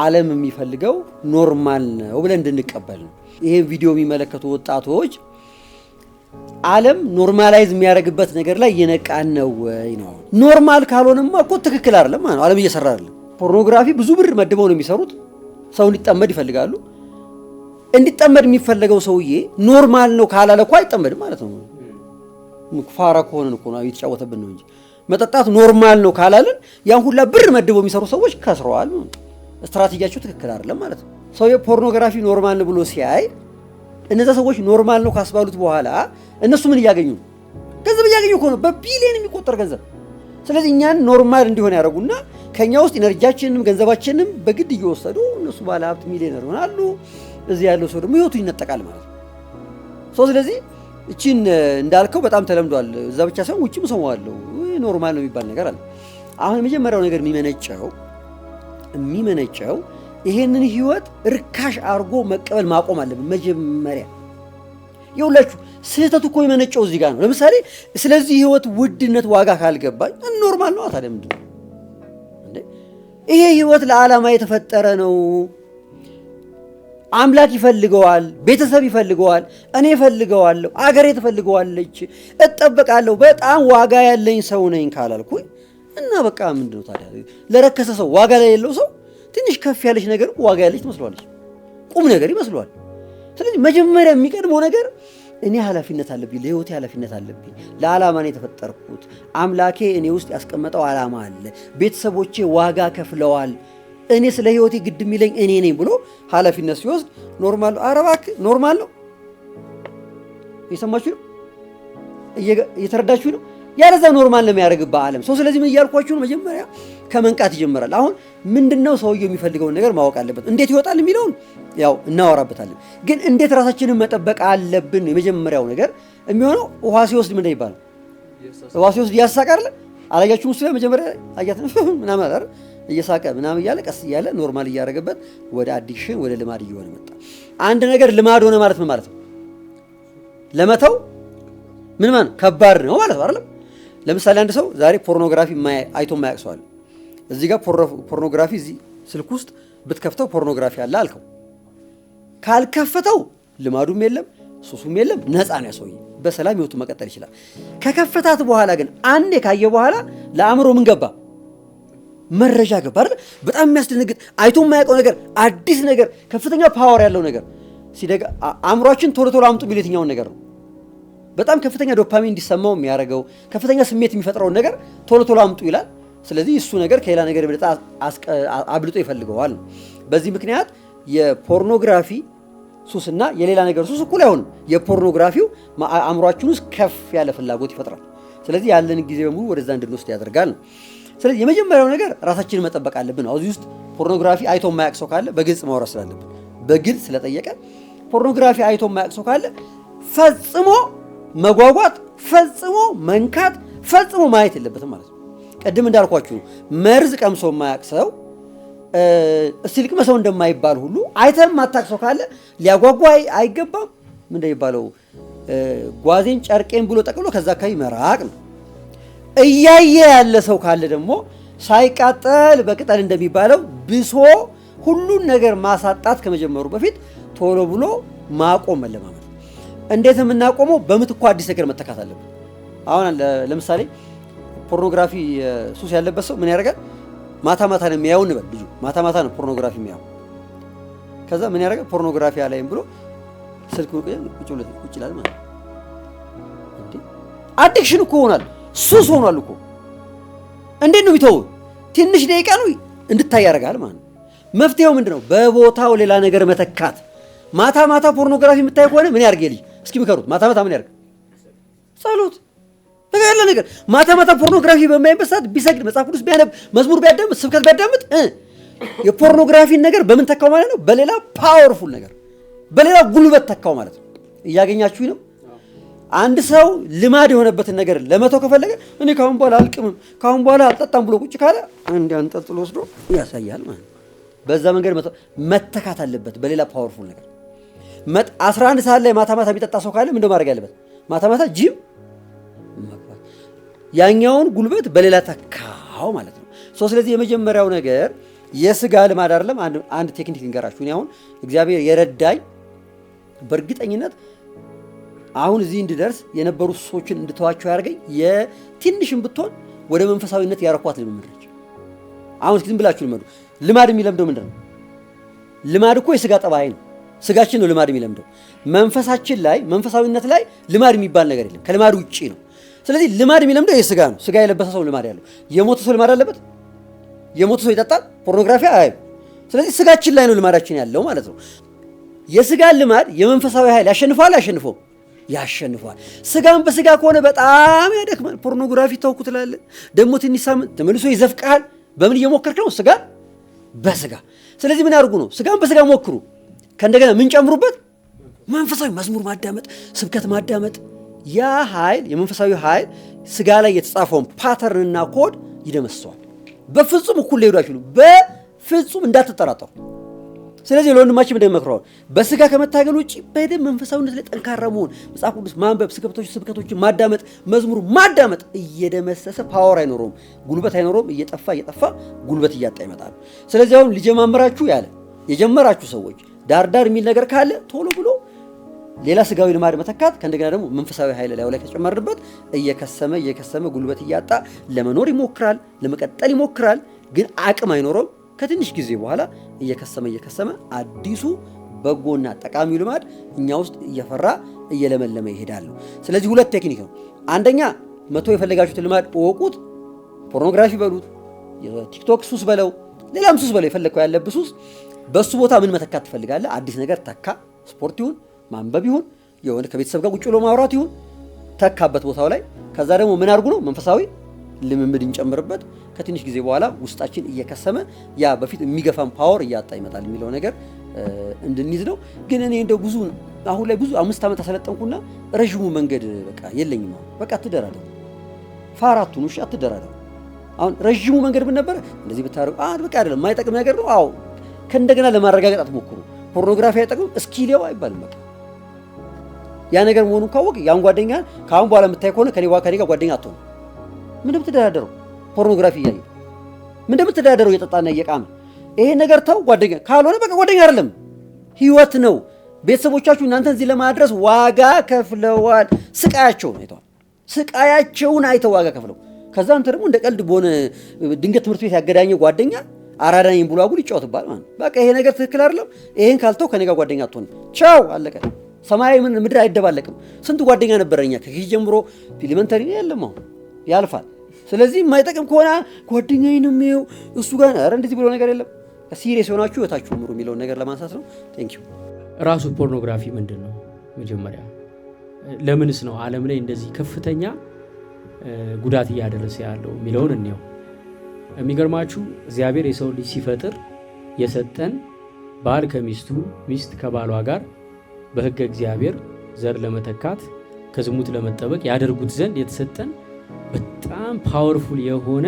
ዓለም የሚፈልገው ኖርማል ነው ብለን እንድንቀበል ነው። ይሄን ቪዲዮ የሚመለከቱ ወጣቶች ዓለም ኖርማላይዝ የሚያደርግበት ነገር ላይ እየነቃን ነው ወይ ነው። ኖርማል ካልሆነማ እኮ ትክክል አይደለም ማለት ነው። ዓለም እየሰራ አይደለም። ፖርኖግራፊ ብዙ ብር መድበው ነው የሚሰሩት። ሰው እንዲጠመድ ይፈልጋሉ። እንዲጠመድ የሚፈልገው ሰውዬ ኖርማል ነው ካላለ እኮ አይጠመድም ማለት ነው። ፋራ ከሆነን እኮ ነው የተጫወተብን ነው እንጂ መጠጣት ኖርማል ነው ካላለን ያን ሁላ ብር መድበው የሚሰሩ ሰዎች ከስረዋል። ስትራቴጂያቸው ትክክል አይደለም ማለት ነው። ሰውዬ ፖርኖግራፊ ኖርማል ነው ብሎ ሲያይ እነዛ ሰዎች ኖርማል ነው ካስባሉት በኋላ እነሱ ምን እያገኙ ነው? ገንዘብ እያገኙ እኮ ነው፣ በቢሊየን የሚቆጠር ገንዘብ። ስለዚህ እኛን ኖርማል እንዲሆን ያደርጉና ከኛ ውስጥ ኢነርጂያችንንም ገንዘባችንንም በግድ እየወሰዱ እነሱ ባለ ሀብት ሚሊዮነር ሆናሉ። እዚህ ያለው ሰው ደግሞ ህይወቱ ይነጠቃል ማለት ነው። ስለዚህ እቺን እንዳልከው በጣም ተለምዷል። እዛ ብቻ ሳይሆን ውጭም ሰማዋለሁ ኖርማል ነው የሚባል ነገር አለ። አሁን የመጀመሪያው ነገር የሚመነጨው ይሄንን ህይወት ርካሽ አርጎ መቀበል ማቆም አለብን። መጀመሪያ ይኸውላችሁ ስህተቱ እኮ የመነጨው እዚህ ጋር ነው። ለምሳሌ ስለዚህ ህይወት ውድነት ዋጋ ካልገባኝ ኖርማል ነው ታዲያ ምንድን ነው እንዴ? ይሄ ህይወት ለዓላማ የተፈጠረ ነው። አምላክ ይፈልገዋል፣ ቤተሰብ ይፈልገዋል፣ እኔ እፈልገዋለሁ፣ አገሬ ትፈልገዋለች፣ እጠበቃለሁ፣ በጣም ዋጋ ያለኝ ሰው ነኝ ካላልኩኝ እና በቃ ምንድነው ታዲያ? ለረከሰ ሰው ዋጋ ላይ የሌለው ሰው ትንሽ ከፍ ያለች ነገር ዋጋ ያለች ትመስለዋለች፣ ቁም ነገር ይመስለዋል። ስለዚህ መጀመሪያ የሚቀድመው ነገር እኔ ኃላፊነት አለብኝ፣ ለህይወቴ ኃላፊነት አለብኝ፣ ለዓላማ ነው የተፈጠርኩት፣ አምላኬ እኔ ውስጥ ያስቀመጠው ዓላማ አለ፣ ቤተሰቦቼ ዋጋ ከፍለዋል፣ እኔ ስለ ህይወቴ ግድ የሚለኝ እኔ ነኝ ብሎ ኃላፊነት ሲወስድ ኖርማል ነው። ኧረ እባክህ ኖርማል ነው። እየሰማችሁ ነው? እየተረዳችሁ ነው? ያለዛ ኖርማል ነው የሚያደርግብህ ዓለም ሰው። ስለዚህ ምን እያልኳችሁ ነው? መጀመሪያ ከመንቃት ይጀምራል። አሁን ምንድነው ሰውየው የሚፈልገውን ነገር ማወቅ አለበት። እንዴት ይወጣል የሚለውን ያው እናወራበታለን። ግን እንዴት ራሳችንን መጠበቅ አለብን? የመጀመሪያው ነገር የሚሆነው ውሃ ሲወስድ ምን ይባላል? ውሃ ሲወስድ ያሳቃል። አላያችሁም? እሱ መጀመሪያ አያት ምናምን አይደል? እየሳቀ ምናምን እያለ ቀስ እያለ ኖርማል እያደረገበት ወደ አዲክሽን ወደ ልማድ እየሆነ መጣ። አንድ ነገር ልማድ ሆነ ማለት ምን ማለት ነው? ለመተው ምን ማለት ከባድ ነው ማለት ነው አይደል? ለምሳሌ አንድ ሰው ዛሬ ፖርኖግራፊ አይቶ የማያውቅ ሰው አለ። እዚህ ጋር ፖርኖግራፊ እዚህ ስልክ ውስጥ ብትከፍተው ፖርኖግራፊ አለ አልከው። ካልከፈተው ልማዱም የለም ሱሱም የለም፣ ነፃ ነው ያሰውዬ፣ በሰላም ህይወቱ መቀጠል ይችላል። ከከፈታት በኋላ ግን አንዴ ካየ በኋላ ለአእምሮ ምን ገባ? መረጃ ገባ አይደል? በጣም የሚያስደነግጥ አይቶ የማያውቀው ነገር፣ አዲስ ነገር፣ ከፍተኛ ፓወር ያለው ነገር ሲደጋ አእምሯችን ቶሎ አምጡ ቢል የትኛውን ነገር ነው? በጣም ከፍተኛ ዶፓሚን እንዲሰማው የሚያደርገው ከፍተኛ ስሜት የሚፈጥረውን ነገር ቶሎ አምጡ ይላል። ስለዚህ እሱ ነገር ከሌላ ነገር በለጠ አብልጦ ይፈልገዋል። በዚህ ምክንያት የፖርኖግራፊ ሱስና የሌላ ነገር ሱስ እኩል አይሆንም። የፖርኖግራፊው አእምሯችን ውስጥ ከፍ ያለ ፍላጎት ይፈጥራል። ስለዚህ ያለን ጊዜ በሙሉ ወደዛ እንድንወስድ ያደርጋል ነው። ስለዚህ የመጀመሪያው ነገር ራሳችንን መጠበቅ አለብን። እዚህ ውስጥ ፖርኖግራፊ አይቶ የማያውቅ ሰው ካለ በግልጽ ማውራት ስላለብን በግልጽ ስለጠየቀ ፖርኖግራፊ አይቶ የማያውቅ ሰው ካለ ፈጽሞ መጓጓት፣ ፈጽሞ መንካት፣ ፈጽሞ ማየት የለበትም ማለት ነው። ቅድም እንዳልኳችሁ መርዝ ቀምሶ የማያውቅ ሰው እስቲ ልቅመሰው እንደማይባል ሁሉ አይተም ማታክሰው ካለ ሊያጓጓ አይገባም። ምን እንደሚባለው ጓዜን ጨርቄን ብሎ ጠቅሎ ከዛ አካባቢ መራቅ ነው። እያየ ያለ ሰው ካለ ደግሞ ሳይቃጠል በቅጠል እንደሚባለው ብሶ ሁሉን ነገር ማሳጣት ከመጀመሩ በፊት ቶሎ ብሎ ማቆም መለማመድ። እንዴት የምናቆመው? በምትኩ አዲስ ነገር መተካት አለበት። አሁን ለምሳሌ ፖርኖግራፊ ሱስ ያለበት ሰው ምን ያደርጋል? ማታ ማታ ነው የሚያየው እንበል። ልጁ ማታ ማታ ነው ፖርኖግራፊ የሚያየው። ከዛ ምን ያደርጋል? ፖርኖግራፊ አላይም ብሎ ስልክ ቁጭ ይላል ማለት ነው። አዲክሽን እኮ ሆኗል፣ ሱስ ሆኗል እኮ። እንዴት ነው የሚተው? ትንሽ ደቂቃ ነው እንድታይ ያደርጋል ማለት ነው። መፍትሄው ምንድነው? በቦታው ሌላ ነገር መተካት። ማታ ማታ ፖርኖግራፊ የምታይ ከሆነ ምን ያርግ? ልጅ እስኪ ምከሩት። ማታ ማታ ምን ያርግ? ጸሎት በቃ ያለ ነገር። ማታ ማታ ፖርኖግራፊ በማይበት ሰዓት ቢሰግድ፣ መጽሐፍ ቅዱስ ቢያነብ፣ መዝሙር ቢያዳምጥ፣ ስብከት ቢያዳምጥ የፖርኖግራፊን ነገር በምን ተካው ማለት ነው? በሌላ ፓወርፉል ነገር፣ በሌላ ጉልበት ተካው ማለት ነው። እያገኛችሁ ነው። አንድ ሰው ልማድ የሆነበትን ነገር ለመተው ከፈለገ እኔ ካሁን በኋላ አልቅምም፣ ካሁን በኋላ አልጠጣም ብሎ ቁጭ ካለ አንድ አንጠልጥሎ ወስዶ ያሳያል ማለት ነው። በዛ መንገድ መተካት አለበት በሌላ ፓወርፉል ነገር። 11 ሰዓት ላይ ማታ ማታ የሚጠጣ ሰው ካለ ምንድን ማድረግ ያለበት? ማታ ማታ ጂም መግባት፣ ያኛውን ጉልበት በሌላ ተካው ማለት ነው። ስለዚህ የመጀመሪያው ነገር የስጋ ልማድ አይደለም። አንድ ቴክኒክ ልንገራችሁ። እኔ አሁን እግዚአብሔር የረዳኝ በእርግጠኝነት አሁን እዚህ እንድደርስ የነበሩ ሰዎችን እንድተዋቸው ያደርገኝ የትንሽም ብትሆን ወደ መንፈሳዊነት ያረኳት ልምምድ ነች። አሁን እስኪ ዝም ብላችሁ ልመዱ። ልማድ የሚለምደው ምንድን ነው? ልማድ እኮ የስጋ ጠባይ ነው። ስጋችን ነው ልማድ የሚለምደው። መንፈሳችን ላይ መንፈሳዊነት ላይ ልማድ የሚባል ነገር የለም፣ ከልማድ ውጪ ነው። ስለዚህ ልማድ የሚለምደው የስጋ ነው። ስጋ የለበሰ ሰው ልማድ ያለው። የሞተ ሰው ልማድ አለበት? የሞተ ሰው ይጠጣል? ፖርኖግራፊ አያዩ። ስለዚህ ስጋችን ላይ ነው ልማዳችን ያለው ማለት ነው። የስጋን ልማድ የመንፈሳዊ ኃይል ያሸንፈዋል? አያሸንፈውም? ያሸንፈዋል። ስጋን በስጋ ከሆነ በጣም ያደክማል። ፖርኖግራፊ ተውኩ ትላለህ፣ ደግሞ ትንሽ ሳምንት ተመልሶ ይዘፍቃል። በምን እየሞከርክ ነው? ስጋ በስጋ። ስለዚህ ምን ያርጉ ነው? ስጋን በስጋ ሞክሩ። ከእንደገና ምን ጨምሩበት? መንፈሳዊ መዝሙር ማዳመጥ፣ ስብከት ማዳመጥ። ያ ኃይል የመንፈሳዊ ኃይል ስጋ ላይ የተጻፈውን ፓተርንና ኮድ ይደመስሰዋል። በፍጹም እኩል ሊሄዱ አይችሉም። በፍጹም እንዳትጠራጠሩ። ስለዚህ ለወንድማችን እንደምመክረው በስጋ ከመታገል ውጪ በደም መንፈሳዊነት ላይ ጠንካራ መሆን፣ መጽሐፍ ቅዱስ ማንበብ፣ ስብከቶችን ማዳመጥ፣ መዝሙር ማዳመጥ እየደመሰሰ ፓወር አይኖረውም፣ ጉልበት አይኖረውም። እየጠፋ ጉልበት እያጣ ይመጣል። ስለዚህ አሁን ልጀማምራችሁ ያለ የጀመራችሁ ሰዎች ዳርዳር የሚል ነገር ካለ ቶሎ ብሎ ሌላ ስጋዊ ልማድ መተካት፣ ከእንደገና ደግሞ መንፈሳዊ ኃይል ላይ ከተጨመረበት እየከሰመ ጉልበት እያጣ ለመኖር ይሞክራል፣ ለመቀጠል ይሞክራል። ግን አቅም አይኖረውም። ከትንሽ ጊዜ በኋላ እየከሰመ አዲሱ በጎና ጠቃሚው ልማድ እኛ ውስጥ እየፈራ እየለመለመ ይሄዳል። ስለዚህ ሁለት ቴክኒክ ነው። አንደኛ መተው የፈለጋችሁትን ልማድ እወቁት። ፖርኖግራፊ በሉት፣ የቲክቶክ ሱስ በለው፣ ሌላም ሱስ በለው፣ የፈለግከው ያለብህ ሱስ። በሱ ቦታ ምን መተካት ትፈልጋለህ? አዲስ ነገር ተካ። ስፖርት ይሁን ማንበብ ይሁን የሆነ ከቤተሰብ ጋር ቁጭ ብሎ ማውራት ይሁን ተካበት ቦታው ላይ። ከዛ ደግሞ ምን አድርጉ ነው? መንፈሳዊ ልምምድ እንጨምርበት። ከትንሽ ጊዜ በኋላ ውስጣችን እየከሰመ ያ በፊት የሚገፋን ፓወር እያጣ ይመጣል የሚለው ነገር እንድንይዝ ነው። ግን እኔ እንደው አሁን ላይ ብዙ 5 ዓመት አሰለጠንኩና ረዥሙ መንገድ በቃ የለኝም። በቃ አትደራደሩ፣ ፋራቱን እሺ፣ አትደራደሩ። አሁን ረዥሙ መንገድ ምን ነበር? እንደዚህ ብታረጉ በቃ አይደለም፣ የማይጠቅም ነገር ነው። አዎ ከእንደገና ለማረጋገጥ አትሞክሩ። ፖርኖግራፊ አይጠቅም እስኪሌው አይባልም። በቃ ያ ነገር መሆኑን ካወቅ ያን ጓደኛ ከአሁን በኋላ የምታይ ከሆነ ከኔ ጋር ጓደኛ አትሆኑ። ምን እንደምትደራደረው ፖርኖግራፊ እያየ ምን እንደምትደራደረው እየጠጣና እየቃመ ይሄ ነገር ተው። ጓደኛ ካልሆነ በቃ ጓደኛ አይደለም፣ ህይወት ነው። ቤተሰቦቻችሁ እናንተን እዚህ ለማድረስ ዋጋ ከፍለዋል። ስቃያቸውን አይተው ዋጋ ከፍለው ከዛ አንተ ደግሞ እንደ ቀልድ በሆነ ድንገት ትምህርት ቤት ያገዳኘ ጓደኛ አራዳኝ ብሎ አጉል ይጫወትባል ማለት በቃ ይሄ ነገር ትክክል አይደለም። ይሄን ካልተው ከኔ ጋር ጓደኛ አትሆንም። ቻው አለቀ። ሰማያዊ ምድር አይደባለቅም። ስንት ጓደኛ ነበረኛ ከኪስ ጀምሮ ኤሌመንተሪ የለም፣ አሁን ያልፋል። ስለዚህ የማይጠቅም ከሆነ ጓደኛዬንም ይኸው እሱ ጋር ኧረ እንደዚህ ብሎ ነገር የለም። ሲሪየስ ሆናችሁ ህይወታችሁ ምሩ የሚለውን ነገር ለማንሳት ነው። ቴንክ ዩ። ራሱ ፖርኖግራፊ ምንድን ነው? መጀመሪያ ለምንስ ነው ዓለም ላይ እንደዚህ ከፍተኛ ጉዳት እያደረሰ ያለው የሚለውን እንየው። የሚገርማችሁ እግዚአብሔር የሰው ልጅ ሲፈጥር የሰጠን ባል ከሚስቱ ሚስት ከባሏ ጋር በሕገ እግዚአብሔር ዘር ለመተካት ከዝሙት ለመጠበቅ ያደርጉት ዘንድ የተሰጠን በጣም ፓወርፉል የሆነ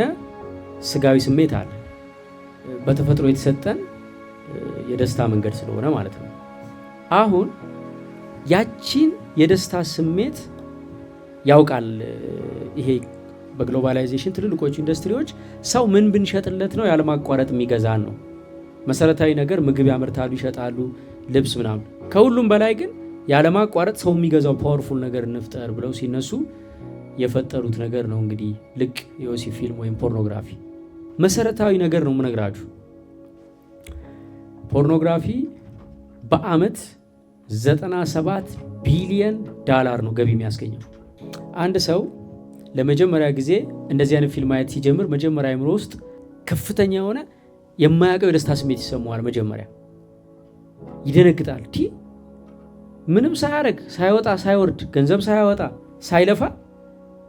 ስጋዊ ስሜት አለ። በተፈጥሮ የተሰጠን የደስታ መንገድ ስለሆነ ማለት ነው። አሁን ያቺን የደስታ ስሜት ያውቃል። ይሄ በግሎባላይዜሽን ትልልቆቹ ኢንዱስትሪዎች ሰው ምን ብንሸጥለት ነው ያለማቋረጥ የሚገዛን ነው። መሰረታዊ ነገር ምግብ ያመርታሉ፣ ይሸጣሉ፣ ልብስ ምናምን። ከሁሉም በላይ ግን ያለማቋረጥ ሰው የሚገዛው ፓወርፉል ነገር እንፍጠር ብለው ሲነሱ የፈጠሩት ነገር ነው። እንግዲህ ልክ የወሲብ ፊልም ወይም ፖርኖግራፊ መሰረታዊ ነገር ነው የምነግራችሁ። ፖርኖግራፊ በአመት 97 ቢሊየን ዶላር ነው ገቢ የሚያስገኘው። አንድ ሰው ለመጀመሪያ ጊዜ እንደዚህ አይነት ፊልም ማየት ሲጀምር መጀመሪያ አእምሮ ውስጥ ከፍተኛ የሆነ የማያውቀው የደስታ ስሜት ይሰማዋል። መጀመሪያ ይደነግጣል። ምንም ሳያደርግ ሳይወጣ ሳይወርድ ገንዘብ ሳያወጣ ሳይለፋ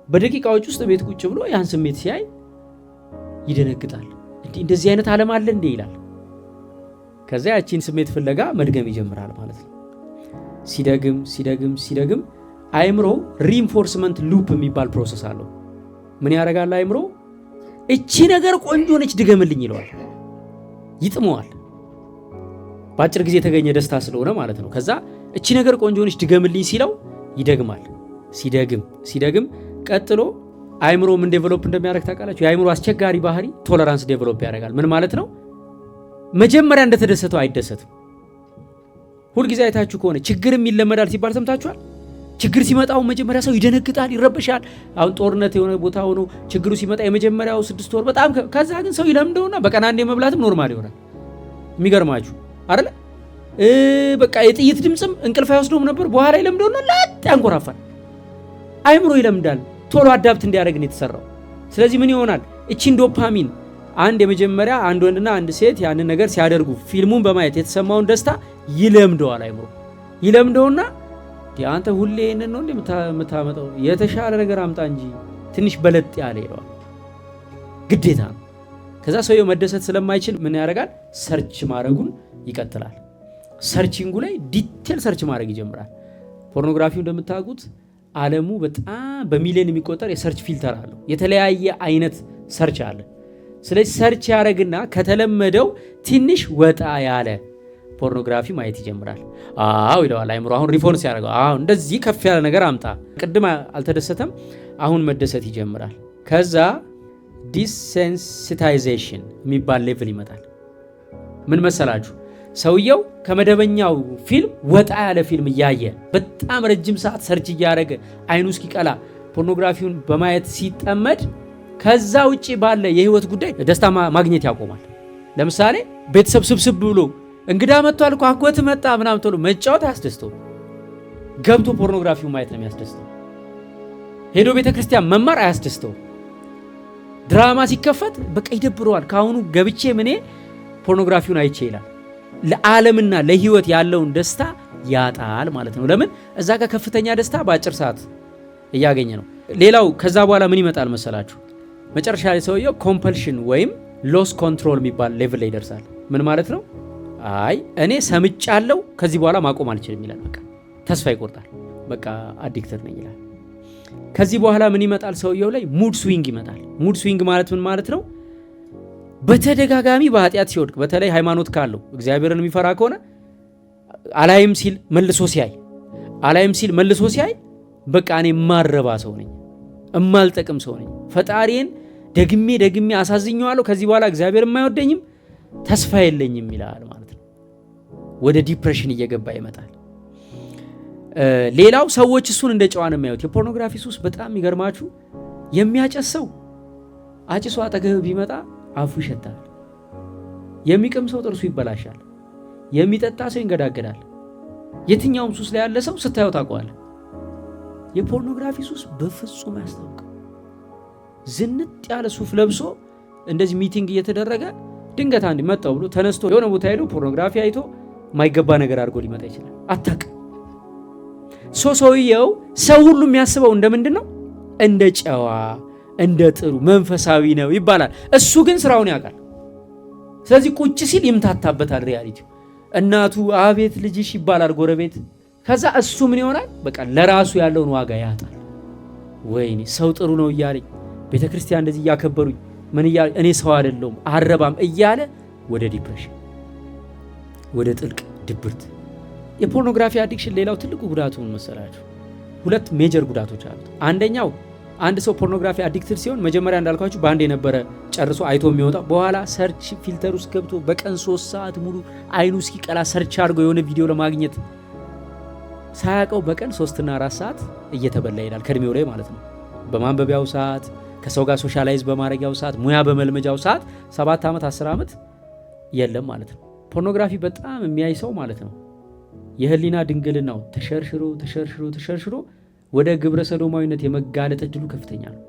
በደቂቃዎች ውስጥ ቤት ቁጭ ብሎ ያን ስሜት ሲያይ ይደነግጣል። እንደዚህ አይነት ዓለም አለ እንዴ ይላል። ከዛ ያቺን ስሜት ፍለጋ መድገም ይጀምራል ማለት ነው። ሲደግም ሲደግም ሲደግም አእምሮ ሪኢንፎርስመንት ሉፕ የሚባል ፕሮሰስ አለው። ምን ያደርጋል? አእምሮ እቺ ነገር ቆንጆ ነች ድገምልኝ ይለዋል። ይጥመዋል። በአጭር ጊዜ የተገኘ ደስታ ስለሆነ ማለት ነው። ከዛ እቺ ነገር ቆንጆ ነች ድገምልኝ ሲለው ይደግማል። ሲደግም ሲደግም ቀጥሎ አእምሮ ምን ዴቨሎፕ እንደሚያደርግ ታውቃላችሁ? የአእምሮ አስቸጋሪ ባህሪ ቶለራንስ ዴቨሎፕ ያደርጋል። ምን ማለት ነው? መጀመሪያ እንደተደሰተው አይደሰትም። ሁልጊዜ አይታችሁ ከሆነ ችግርም ይለመዳል ሲባል ሰምታችኋል። ችግር ሲመጣው መጀመሪያ ሰው ይደነግጣል፣ ይረበሻል። አሁን ጦርነት የሆነ ቦታ ሆኖ ችግሩ ሲመጣ የመጀመሪያው 6 ወር በጣም ከዛ ግን ሰው ይለምደውና በቀን አንዴ መብላትም ኖርማል ይሆናል። የሚገርማችሁ አይደል? በቃ የጥይት ድምጽም እንቅልፍ አይወስደውም ነበር። በኋላ ይለምደውና ላጥ ያንኮራፋል። አእምሮ ይለምዳል። ቶሎ አዳፕት እንዲያደርግ ነው የተሰራው። ስለዚህ ምን ይሆናል? እቺን ዶፓሚን አንድ የመጀመሪያ አንድ ወንድና አንድ ሴት ያንን ነገር ሲያደርጉ ፊልሙን በማየት የተሰማውን ደስታ ይለምደዋል። አእምሮ ይለምደውና አንተ ሁሌ ይሄንን ነው እንደምታመጣው የተሻለ ነገር አምጣ እንጂ ትንሽ በለጥ ያለ ይለዋል። ግዴታ ነው። ከዛ ሰውየው መደሰት ስለማይችል ምን ያደርጋል? ሰርች ማድረጉን ይቀጥላል። ሰርቺንጉ ላይ ዲቴል ሰርች ማድረግ ይጀምራል። ፖርኖግራፊው እንደምታውቁት ዓለሙ በጣም በሚሊዮን የሚቆጠር የሰርች ፊልተር አለው። የተለያየ አይነት ሰርች አለ። ስለዚህ ሰርች ያደርግና ከተለመደው ትንሽ ወጣ ያለ ፖርኖግራፊ ማየት ይጀምራል። አዎ ይለዋል አእምሮ። አሁን ሪፎርስ ያደርገው። አዎ እንደዚህ ከፍ ያለ ነገር አምጣ። ቅድም አልተደሰተም፣ አሁን መደሰት ይጀምራል። ከዛ ዲሴንሲታይዜሽን የሚባል ሌቭል ይመጣል። ምን መሰላችሁ? ሰውየው ከመደበኛው ፊልም ወጣ ያለ ፊልም እያየ በጣም ረጅም ሰዓት ሰርች እያደረገ አይኑ እስኪቀላ ፖርኖግራፊውን በማየት ሲጠመድ ከዛ ውጪ ባለ የህይወት ጉዳይ ደስታ ማግኘት ያቆማል። ለምሳሌ ቤተሰብ ስብስብ ብሎ እንግዳ መጥቷል እኮ አጎት መጣ ምናምን ተብሎ መጫወት አያስደስተው። ገብቶ ፖርኖግራፊውን ማየት ነው የሚያስደስተው። ሄዶ ቤተክርስቲያን መማር አያስደስተው። ድራማ ሲከፈት በቃ ይደብረዋል። ካሁኑ ገብቼ ምኔ ፖርኖግራፊውን አይቼ ይላል። ለዓለምና ለህይወት ያለውን ደስታ ያጣል ማለት ነው። ለምን? እዛ ጋር ከፍተኛ ደስታ በአጭር ሰዓት እያገኘ ነው። ሌላው ከዛ በኋላ ምን ይመጣል መሰላችሁ? መጨረሻ ላይ ሰውየው ኮምፐልሽን ወይም ሎስ ኮንትሮል የሚባል ሌቭል ላይ ይደርሳል። ምን ማለት ነው? አይ እኔ ሰምጫለሁ ከዚህ በኋላ ማቆም አልችልም ይላል። በቃ ተስፋ ይቆርጣል። በቃ አዲክተር ነኝ ይላል። ከዚህ በኋላ ምን ይመጣል? ሰውየው ላይ ሙድ ስዊንግ ይመጣል። ሙድ ስዊንግ ማለት ምን ማለት ነው? በተደጋጋሚ በኃጢአት ሲወድቅ፣ በተለይ ሃይማኖት ካለው እግዚአብሔርን የሚፈራ ከሆነ አላይም ሲል መልሶ ሲያይ፣ አላይም ሲል መልሶ ሲያይ በቃ እኔ የማረባ ሰው ነኝ፣ እማልጠቅም ሰው ነኝ፣ ፈጣሪን ደግሜ ደግሜ አሳዝኘዋለሁ፣ ከዚህ በኋላ እግዚአብሔር የማይወደኝም፣ ተስፋ የለኝም ይላል ማለት ነው። ወደ ዲፕሬሽን እየገባ ይመጣል። ሌላው ሰዎች እሱን እንደ ጨዋ ነው የሚያዩት። የፖርኖግራፊ ሱስ በጣም የሚገርማችሁ የሚያጨስ ሰው አጭሶ አጠገብ ቢመጣ አፉ ይሸታል። የሚቅም ሰው ጥርሱ ይበላሻል። የሚጠጣ ሰው ይንገዳገዳል። የትኛውም ሱስ ላይ ያለ ሰው ስታየው ታውቀዋለህ። የፖርኖግራፊ ሱስ በፍጹም አያስታውቅም። ዝንጥ ያለ ሱፍ ለብሶ እንደዚህ ሚቲንግ እየተደረገ ድንገት አንድ መጣው ብሎ ተነስቶ የሆነ ቦታ ሄዶ ፖርኖግራፊ አይቶ ማይገባ ነገር አድርጎ ሊመጣ ይችላል። አታውቅም። ሰውየው ሰው ሁሉ የሚያስበው እንደምንድን ነው? እንደ ጨዋ እንደ ጥሩ መንፈሳዊ ነው ይባላል። እሱ ግን ስራውን ያውቃል። ስለዚህ ቁጭ ሲል ይምታታበታል ሪያሊቲው። እናቱ አቤት ልጅሽ ይባላል ጎረቤት። ከዛ እሱ ምን ይሆናል? በቃ ለራሱ ያለውን ዋጋ ያጣል። ወይኔ ሰው ጥሩ ነው እያለኝ ቤተክርስቲያን እንደዚህ እያከበሩኝ ምን እያለ እኔ ሰው አይደለሁም አረባም እያለ ወደ ዲፕሬሽን፣ ወደ ጥልቅ ድብርት። የፖርኖግራፊ አዲክሽን ሌላው ትልቁ ጉዳቱ ምን መሰላችሁ? 2 ሜጀር ጉዳቶች አሉት። አንደኛው አንድ ሰው ፖርኖግራፊ አዲክትድ ሲሆን መጀመሪያ እንዳልኳችሁ በአንድ የነበረ ጨርሶ አይቶ የሚወጣ በኋላ ሰርች ፊልተር ውስጥ ገብቶ በቀን 3 ሰዓት ሙሉ አይኑ እስኪቀላ ሰርች አድርጎ የሆነ ቪዲዮ ለማግኘት ሳያውቀው በቀን 3 እና 4 ሰዓት እየተበላ ይሄዳል፣ ከእድሜው ላይ ማለት ነው። በማንበቢያው ሰዓት፣ ከሰው ጋር ሶሻላይዝ በማድረጊያው ሰዓት፣ ሙያ በመልመጃው ሰዓት 7 ዓመት 10 ዓመት የለም ማለት ነው። ፖርኖግራፊ በጣም የሚያይ ሰው ማለት ነው የህሊና ድንግልናው ተሸርሽሮ ወደ ግብረ ሰዶማዊነት የመጋለጥ እድሉ ከፍተኛ ነው።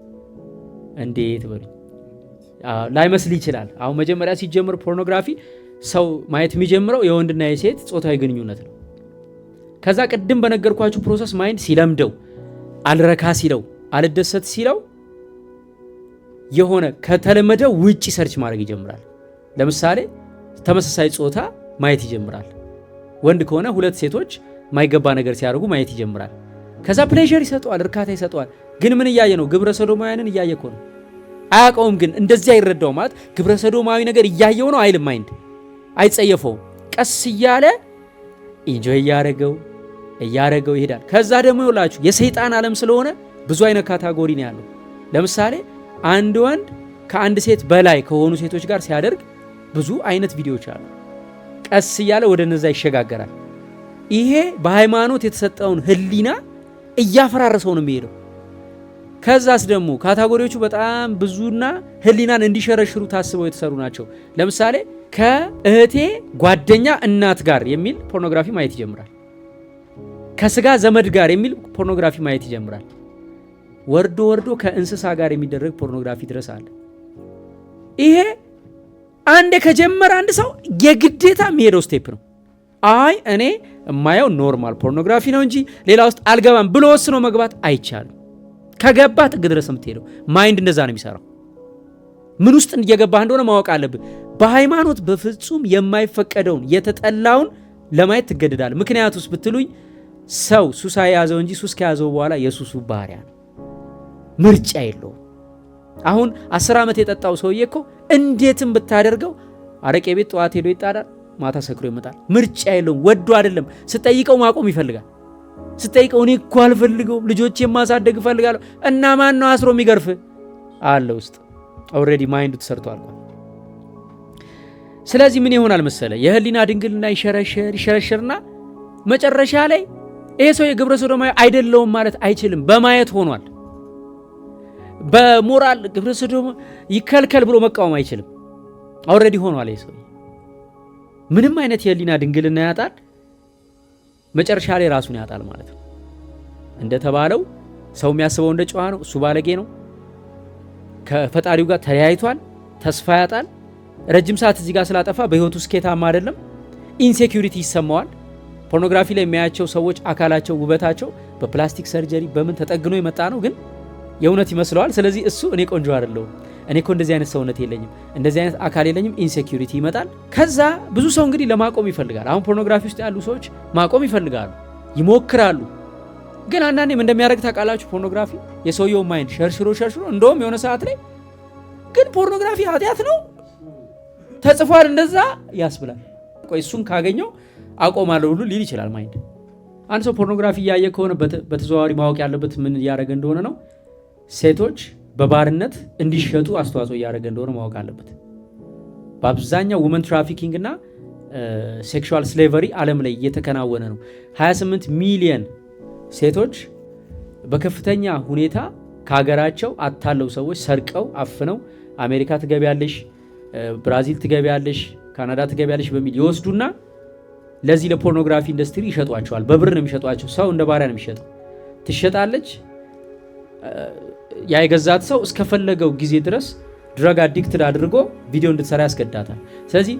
እንዴት በሉኝ። ላይመስል ይችላል። አሁን መጀመሪያ ሲጀምር ፖርኖግራፊ ሰው ማየት የሚጀምረው የወንድና የሴት ጾታዊ ግንኙነት ነው። ከዛ ቅድም በነገርኳችሁ ፕሮሰስ ማይንድ ሲለምደው፣ አልረካ ሲለው፣ አልደሰት ሲለው የሆነ ከተለመደው ውጪ ሰርች ማድረግ ይጀምራል። ለምሳሌ ተመሳሳይ ጾታ ማየት ይጀምራል። ወንድ ከሆነ 2 ሴቶች ማይገባ ነገር ሲያደርጉ ማየት ይጀምራል። ከዛ ፕሌዠር ይሰጠዋል፣ እርካታ ይሰጠዋል። ግን ምን እያየ ነው? ግብረ ሰዶማውያንን እያየ እኮ ነው። አያውቀውም፣ ግን እንደዚያ ይረዳው ማለት ግብረ ሰዶማዊ ነገር እያየው ነው አይልም። ማይንድ አይጸየፈውም። ቀስ እያለ ኢንጆይ እያረገው ይሄዳል። ከዛ ደግሞ ይውላችሁ የሰይጣን ዓለም ስለሆነ ብዙ አይነት ካታጎሪ ነው ያለው። ለምሳሌ አንድ ወንድ ከአንድ ሴት በላይ ከሆኑ ሴቶች ጋር ሲያደርግ ብዙ አይነት ቪዲዮዎች አሉ። ቀስ እያለ ወደ እነዛ ይሸጋገራል። ይሄ በሃይማኖት የተሰጠውን ህሊና እያፈራረሰው ነው የሚሄደው። ከዛስ ደግሞ ካታጎሪዎቹ በጣም ብዙና ህሊናን እንዲሸረሽሩ ታስበው የተሰሩ ናቸው። ለምሳሌ ከእህቴ ጓደኛ እናት ጋር የሚል ፖርኖግራፊ ማየት ይጀምራል። ከስጋ ዘመድ ጋር የሚል ፖርኖግራፊ ማየት ይጀምራል። ወርዶ ከእንስሳ ጋር የሚደረግ ፖርኖግራፊ ድረስ አለ። ይሄ አንዴ ከጀመረ አንድ ሰው የግዴታ የሚሄደው ስቴፕ ነው። አይ እኔ የማየው ኖርማል ፖርኖግራፊ ነው እንጂ ሌላ ውስጥ አልገባም ብሎ ወስኖ መግባት አይቻልም። ከገባ ጥግ ድረስ የምትሄደው ማይንድ እንደዛ ነው የሚሰራው። ምን ውስጥ እየገባህ እንደሆነ ማወቅ አለብህ። በሃይማኖት በፍጹም የማይፈቀደውን የተጠላውን ለማየት ትገደዳለህ። ምክንያቱስ ብትሉኝ ሰው ሱስ ያዘው እንጂ ሱስ ከያዘው በኋላ የሱሱ ባህሪያ ነው፣ ምርጫ የለውም። አሁን 10 ዓመት የጠጣው ሰውዬ እኮ እንዴትም ብታደርገው አረቄ ቤት ጠዋት ሄዶ ይጣዳል፣ ማታ ሰክሮ ይመጣል። ምርጫ የለውም። ወዶ አይደለም። ስጠይቀው ማቆም ይፈልጋል። ስጠይቀው እኔ እኮ አልፈልገውም፣ ልጆቼ ማሳደግ እፈልጋለሁ። እና ማን ነው አስሮ የሚገርፍ አለ ውስጥ ኦልሬዲ ማይንዱ ተሰርቷል። ስለዚህ ምን ይሆናል መሰለ? የህሊና ድንግልና ይሸረሸርና መጨረሻ ላይ ይሄ ሰው የግብረ ሰዶማዊ አይደለውም ማለት አይችልም። በማየት ሆኗል። በሞራል ግብረ ሰዶም ይከልከል ብሎ መቃወም አይችልም። ኦልሬዲ ሆኗል። ይሄ ሰው ምንም አይነት የህሊና ድንግልና ያጣል። መጨረሻ ላይ ራሱን ያጣል ማለት ነው። እንደተባለው ሰው የሚያስበው እንደ ጨዋ ነው፣ እሱ ባለጌ ነው። ከፈጣሪው ጋር ተለያይቷል፣ ተስፋ ያጣል። ረጅም ሰዓት እዚህ ጋር ስላጠፋ በህይወቱ ስኬታማ አይደለም። ኢንሴኪዩሪቲ ይሰማዋል። ፖርኖግራፊ ላይ የሚያያቸው ሰዎች አካላቸው፣ ውበታቸው በፕላስቲክ ሰርጀሪ በምን ተጠግኖ የመጣ ነው፣ ግን የእውነት ይመስለዋል። ስለዚህ እሱ እኔ ቆንጆ አይደለሁም፣ እኔ እኮ እንደዚህ አይነት ሰውነት የለኝም፣ እንደዚህ አይነት አካል የለኝም። ኢንሴኪዩሪቲ ይመጣል። ከዛ ብዙ ሰው እንግዲህ ለማቆም ይፈልጋል። አሁን ፖርኖግራፊ ውስጥ ያሉ ሰዎች ማቆም ይፈልጋሉ፣ ይሞክራሉ። ግን አንዳንዴም እንደሚያደርግ ታውቃላችሁ። ፖርኖግራፊ የሰውየው ማይንድ ሸርሽሮ እንደውም የሆነ ሰዓት ላይ ግን ፖርኖግራፊ ኃጢአት ነው ተጽፏል እንደዛ ያስብላል። ቆይ እሱን ካገኘው አቆማለሁ ሁሉ ሊል ይችላል ማይንድ። አንድ ሰው ፖርኖግራፊ እያየ ከሆነ በተዘዋዋሪ ማወቅ ያለበት ምን እያደረገ እንደሆነ ነው። ሴቶች በባርነት እንዲሸጡ አስተዋጽኦ እያደረገ እንደሆነ ማወቅ አለበት። በአብዛኛው ውመን ትራፊኪንግ እና ሴክሹዋል ስሌቨሪ ዓለም ላይ እየተከናወነ ነው። 28 ሚሊየን ሴቶች በከፍተኛ ሁኔታ ከሀገራቸው አታለው ሰዎች ሰርቀው አፍነው አሜሪካ ትገቢያለሽ፣ ብራዚል ትገቢያለሽ፣ ካናዳ ትገቢያለሽ በሚል ይወስዱና ለዚህ ለፖርኖግራፊ ኢንዱስትሪ ይሸጧቸዋል። በብር ነው የሚሸጧቸው። ሰው እንደ ባሪያ ነው የሚሸጠው። ትሸጣለች። ያ የገዛት ሰው እስከፈለገው ጊዜ ድረስ ድረግ አዲክትድ አድርጎ ቪዲዮ እንድትሰራ ያስገዳታል። ስለዚህ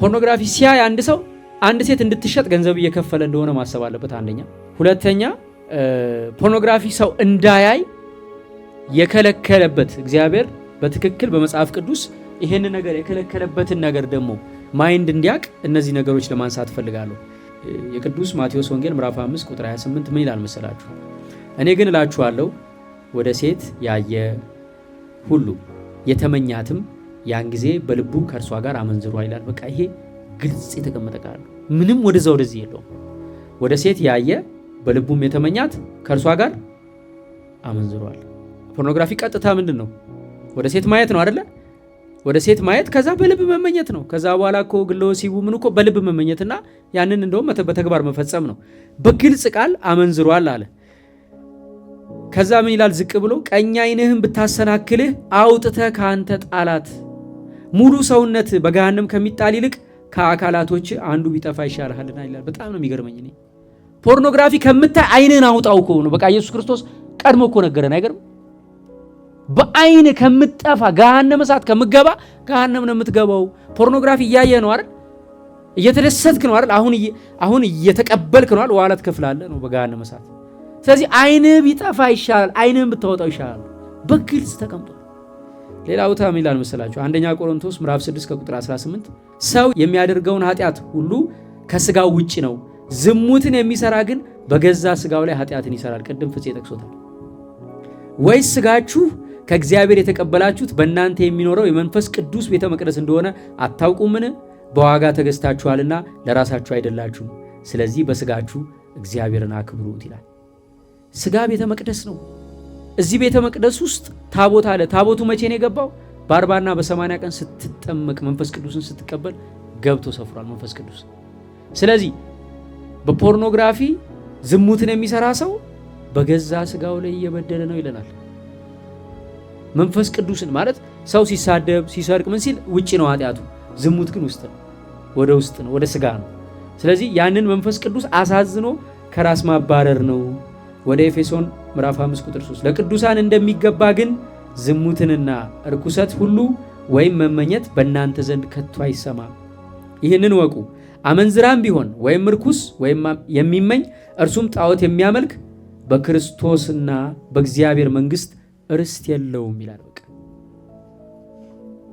ፖርኖግራፊ ሲያይ አንድ ሰው አንድ ሴት እንድትሸጥ ገንዘብ እየከፈለ እንደሆነ ማሰብ አለበት። አንደኛ። ሁለተኛ ፖርኖግራፊ ሰው እንዳያይ የከለከለበት እግዚአብሔር በትክክል በመጽሐፍ ቅዱስ ይሄን ነገር የከለከለበትን ነገር ደግሞ ማይንድ እንዲያቅ እነዚህ ነገሮች ለማንሳት ፈልጋለሁ። የቅዱስ ማቴዎስ ወንጌል ምዕራፍ 5 ቁጥር 28 ምን ይላል መሰላችሁ? እኔ ግን እላችኋለሁ ወደ ሴት ያየ ሁሉ የተመኛትም ያን ጊዜ በልቡ ከእርሷ ጋር አመንዝሯል ይላል። በቃ ይሄ ግልጽ የተቀመጠ ቃል ነው። ምንም ወደዛ ወደዚህ የለውም። ወደ ሴት ያየ በልቡም የተመኛት ከእርሷ ጋር አመንዝሯል። ፖርኖግራፊ ቀጥታ ምንድን ነው? ወደ ሴት ማየት ነው አይደለ? ወደ ሴት ማየት ከዛ በልብ መመኘት ነው። ከዛ በኋላ እኮ ግለ ወሲቡ ምን እኮ በልብ መመኘትና ያንን እንደውም በተግባር መፈጸም ነው። በግልጽ ቃል አመንዝሯል አለ። ከዛ ምን ይላል? ዝቅ ብሎ ቀኝ ዓይንህን ብታሰናክልህ አውጥተህ ከአንተ ጣላት። ሙሉ ሰውነት በገሃነም ከሚጣል ይልቅ ከአካላቶች አንዱ ቢጠፋ ይሻልሃልና ይላል። በጣም ነው የሚገርመኝ። እኔ ፖርኖግራፊ ከምታይ ዓይንህን አውጣው እኮ ነው። በቃ ኢየሱስ ክርስቶስ ቀድሞ እኮ ነገረን። አይገርም? በዓይን ከምትጠፋ ገሃነም እሳት ከምትገባ ገሃነም ነው የምትገባው። ፖርኖግራፊ እያየህ ነው አይደል? እየተደሰትክ ነው አይደል? አሁን እየተቀበልክ ነው አይደል? ዋላ ትከፍላለህ ነው በገሃነም እሳት። ስለዚህ ዓይንህ ቢጠፋ ይሻላል፣ ዓይንህን ብታወጣው ይሻላል። በግልጽ ተቀምጧል። ሌላ ቦታ ምን ይላል መሰላችሁ? አንደኛ ቆሮንቶስ ምዕራፍ 6 ከቁጥር 18 ሰው የሚያደርገውን ኃጢአት ሁሉ ከስጋው ውጪ ነው፣ ዝሙትን የሚሰራ ግን በገዛ ስጋው ላይ ኃጢአትን ይሰራል። ቅድም ፍፄ ጠቅሶታል። ወይስ ስጋችሁ ከእግዚአብሔር የተቀበላችሁት በእናንተ የሚኖረው የመንፈስ ቅዱስ ቤተ መቅደስ እንደሆነ አታውቁምን? በዋጋ ተገዝታችኋልና ለራሳችሁ አይደላችሁም። ስለዚህ በስጋችሁ እግዚአብሔርን አክብሩት ይላል። ስጋ ቤተ መቅደስ ነው። እዚህ ቤተ መቅደስ ውስጥ ታቦት አለ። ታቦቱ መቼ ነው የገባው? በ40ና በ80 ቀን ስትጠመቅ መንፈስ ቅዱስን ስትቀበል ገብቶ ሰፍሯል መንፈስ ቅዱስ። ስለዚህ በፖርኖግራፊ ዝሙትን የሚሰራ ሰው በገዛ ስጋው ላይ እየበደለ ነው ይለናል። መንፈስ ቅዱስን ማለት ሰው ሲሳደብ ሲሰርቅ ምን ሲል ውጪ ነው ኃጢአቱ፣ ዝሙት ግን ውስጥ ነው፣ ወደ ውስጥ ነው፣ ወደ ስጋ ነው። ስለዚህ ያንን መንፈስ ቅዱስ አሳዝኖ ከራስ ማባረር ነው። ወደ ኤፌሶን ምዕራፍ 5 ቁጥር 3 ለቅዱሳን እንደሚገባ ግን ዝሙትንና ርኩሰት ሁሉ ወይም መመኘት በእናንተ ዘንድ ከቶ አይሰማ። ይህንን ወቁ፣ አመንዝራም ቢሆን ወይም ርኩስ ወይም የሚመኝ እርሱም ጣዖት የሚያመልክ በክርስቶስና በእግዚአብሔር መንግስት ርስት የለውም ይላል። በቃ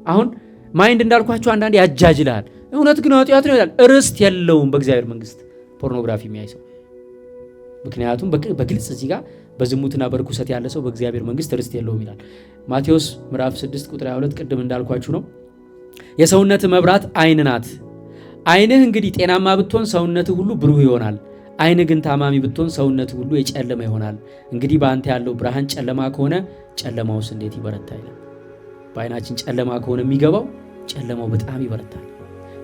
አሁን ማይንድ እንዳልኳቸው አንዳንድ ያጃጅላል። እውነት ግን ኃጢአት ነው ይላል። ርስት የለውም በእግዚአብሔር መንግስት ፖርኖግራፊ የሚያይ ሰው። ምክንያቱም በግልጽ እዚህ ጋር በዝሙትና በርኩሰት ያለ ሰው በእግዚአብሔር መንግስት ርስት የለውም ይላል። ማቴዎስ ምዕራፍ 6 ቁጥር 22 ቅድም እንዳልኳችሁ ነው። የሰውነት መብራት ዓይን ናት። ዓይንህ እንግዲህ ጤናማ ብትሆን ሰውነትህ ሁሉ ብሩህ ይሆናል። ዓይን ግን ታማሚ ብትሆን ሰውነትህ ሁሉ የጨለመ ይሆናል። እንግዲህ በአንተ ያለው ብርሃን ጨለማ ከሆነ ጨለማውስ እንዴት ይበረታ ይላል። በዓይናችን ጨለማ ከሆነ የሚገባው ጨለማው በጣም ይበረታል።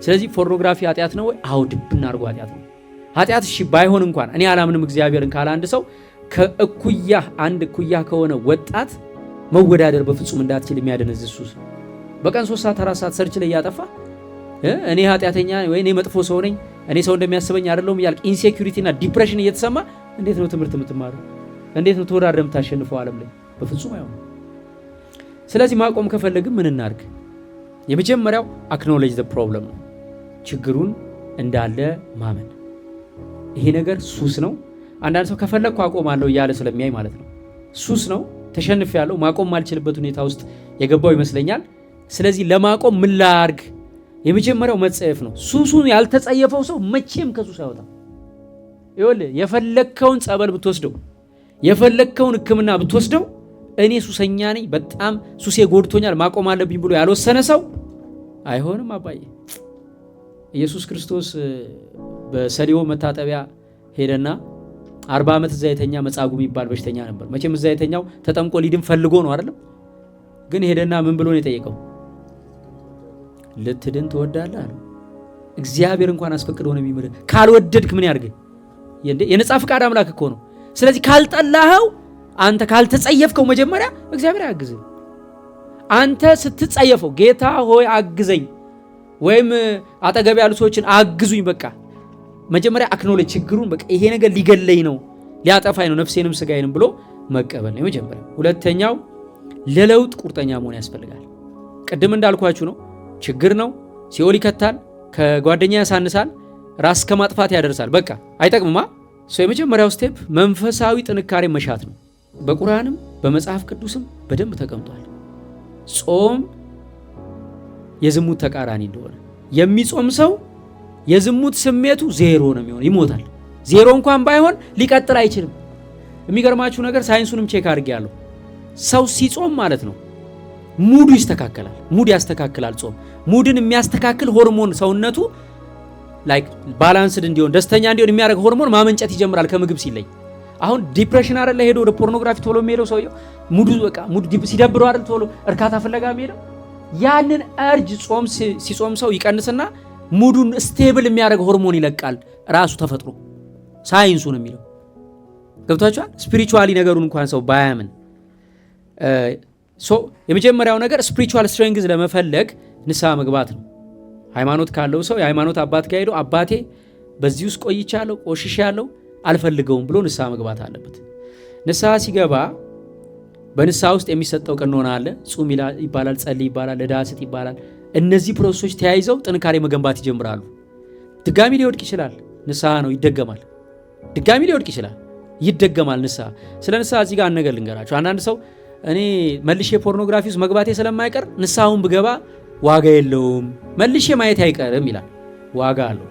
ስለዚህ ፖርኖግራፊ ኃጢአት ነው ወይ? አዎ፣ ድብና አድርጎ ኃጢአት ነው። ኃጢአት እሺ ባይሆን እንኳን እኔ አላምንም እግዚአብሔርን ካለ አንድ ሰው አንድ እኩያ ከሆነ ወጣት መወዳደር በፍጹም እንዳትችል የሚያደነዝዝ ሱስ በቀን 3 ሰዓት 4 ሰዓት ሰርች ላይ ያጠፋ እኔ ኃጢአተኛ ወይ እኔ መጥፎ ሰው ነኝ እኔ ሰው እንደሚያስበኝ አይደለሁም እያልክ ኢንሴኩሪቲ እና ዲፕሬሽን እየተሰማ እንዴት ነው ትምህርት የምትማረው? እንዴት ነው ተወዳድረህ የምታሸንፈው ዓለም ላይ? በፍጹም አይሆንም። ስለዚህ ማቆም ከፈለግን ምን እናድርግ? የመጀመሪያው አክኖሌጅ ዘ ፕሮብለም ነው። ችግሩን እንዳለ ማመን። ይሄ ነገር ሱስ ነው። አንዳንድ ሰው ከፈለግኩ አቆማለሁ እያለ ስለሚያይ ማለት ነው። ሱስ ነው፣ ተሸንፌያለሁ፣ ማቆም ማልችልበት ሁኔታ ውስጥ የገባው ይመስለኛል። ስለዚህ ለማቆም ምን ላድርግ? የመጀመሪያው መጸየፍ ነው። ሱሱን ያልተጸየፈው ሰው መቼም ከሱስ አይወጣም። ይኸውልህ የፈለግከውን ጸበል ብትወስደው፣ የፈለግከውን ሕክምና ብትወስደው፣ እኔ ሱሰኛ ነኝ በጣም ሱሴ ጎድቶኛል ማቆም አለብኝ ብሎ ያልወሰነ ሰው አይሆንም። አባዬ ኢየሱስ ክርስቶስ በሰሊሆም መታጠቢያ ሄደና 40 ዓመት እዛ የተኛ መጻጉዕ የሚባል በሽተኛ ነበር። መቼም እዛ የተኛው ተጠምቆ ሊድን ፈልጎ ነው አይደለም። ግን ሄደና ምን ብሎ ነው የጠየቀው? ልትድን ትወዳለህ አለው። እግዚአብሔር እንኳን አስፈቅዶ ነው የሚምርህ። ካልወደድክ ምን ያድርግ? የነጻ ፍቃድ አምላክ እኮ ነው። ስለዚህ ካልጠላኸው፣ አንተ ካልተጸየፍከው መጀመሪያ እግዚአብሔር አያግዝህ። አንተ ስትጸየፈው ጌታ ሆይ አግዘኝ ወይም አጠገብ ያሉ ሰዎችን አግዙኝ፣ በቃ መጀመሪያ አክኖሌጅ ችግሩን፣ በቃ ይሄ ነገር ሊገለኝ ነው ሊያጠፋኝ ነው ነፍሴንም ስጋዬንም ብሎ መቀበል ነው የመጀመሪያው። ሁለተኛው ለለውጥ ቁርጠኛ መሆን ያስፈልጋል። ቅድም እንዳልኳችሁ ነው፣ ችግር ነው፣ ሲኦል ይከታል፣ ከጓደኛ ያሳንሳል፣ ራስ ከማጥፋት ያደርሳል። በቃ አይጠቅምማ። የመጀመሪያው ስቴፕ መንፈሳዊ ጥንካሬ መሻት ነው። በቁርአንም በመጽሐፍ ቅዱስም በደንብ ተቀምጧል። ጾም የዝሙት ተቃራኒ እንደሆነ የሚጾም ሰው የዝሙት ስሜቱ ዜሮ ነው የሚሆን፣ ይሞታል። ዜሮ እንኳን ባይሆን ሊቀጥል አይችልም። የሚገርማችሁ ነገር ሳይንሱንም ቼክ አድርጌያለሁ። ሰው ሲጾም ማለት ነው ሙዱ ይስተካከላል። ሙድ ያስተካክላል ጾም። ሙድን የሚያስተካክል ሆርሞን ሰውነቱ ላይክ ባላንስድ እንዲሆን ደስተኛ እንዲሆን የሚያደርግ ሆርሞን ማመንጨት ይጀምራል ከምግብ ሲለይ። አሁን ዲፕሬሽን አይደለ ሄዶ ወደ ፖርኖግራፊ ቶሎ የሚሄደው ሰውየው ሙዱ በቃ ሙድ ሲደብረው አይደል ቶሎ እርካታ ፍለጋ የሚሄደው። ያንን እርጅ ጾም ሲጾም ሰው ይቀንስና ሙዱን ስቴብል የሚያደርግ ሆርሞን ይለቃል ራሱ ተፈጥሮ። ሳይንሱ ነው የሚለው። ገብቷችኋል? ስፒሪቹዋሊ ነገሩን እንኳን ሰው ባያምን የመጀመሪያው ነገር ስፒሪቹዋል ስትሬንግዝ ለመፈለግ ንስሐ መግባት ነው። ሃይማኖት ካለው ሰው የሃይማኖት አባት ጋር ሄዶ አባቴ በዚህ ውስጥ ቆይቻለሁ፣ ቆሽሻለሁ፣ አልፈልገውም ብሎ ንስሐ መግባት አለበት። ንስሐ ሲገባ በንስሐ ውስጥ የሚሰጠው ቀኖና አለ። ጹም ይባላል፣ ጸልይ ይባላል፣ ዕዳ ስጥ ይባላል። እነዚህ ፕሮሰሶች ተያይዘው ጥንካሬ መገንባት ይጀምራሉ። ድጋሚ ሊወድቅ ይችላል። ንስሐ ነው፣ ይደገማል። ድጋሚ ሊወድቅ ይችላል፣ ይደገማል። ንስሐ ስለ ንስሐ እዚህ ጋር አንድ ነገር ልንገራችሁ። አንዳንድ ሰው እኔ መልሼ ፖርኖግራፊ ውስጥ መግባቴ ስለማይቀር ንስሐውን ብገባ ዋጋ የለውም፣ መልሼ ማየት አይቀርም ይላል። ዋጋ አለው።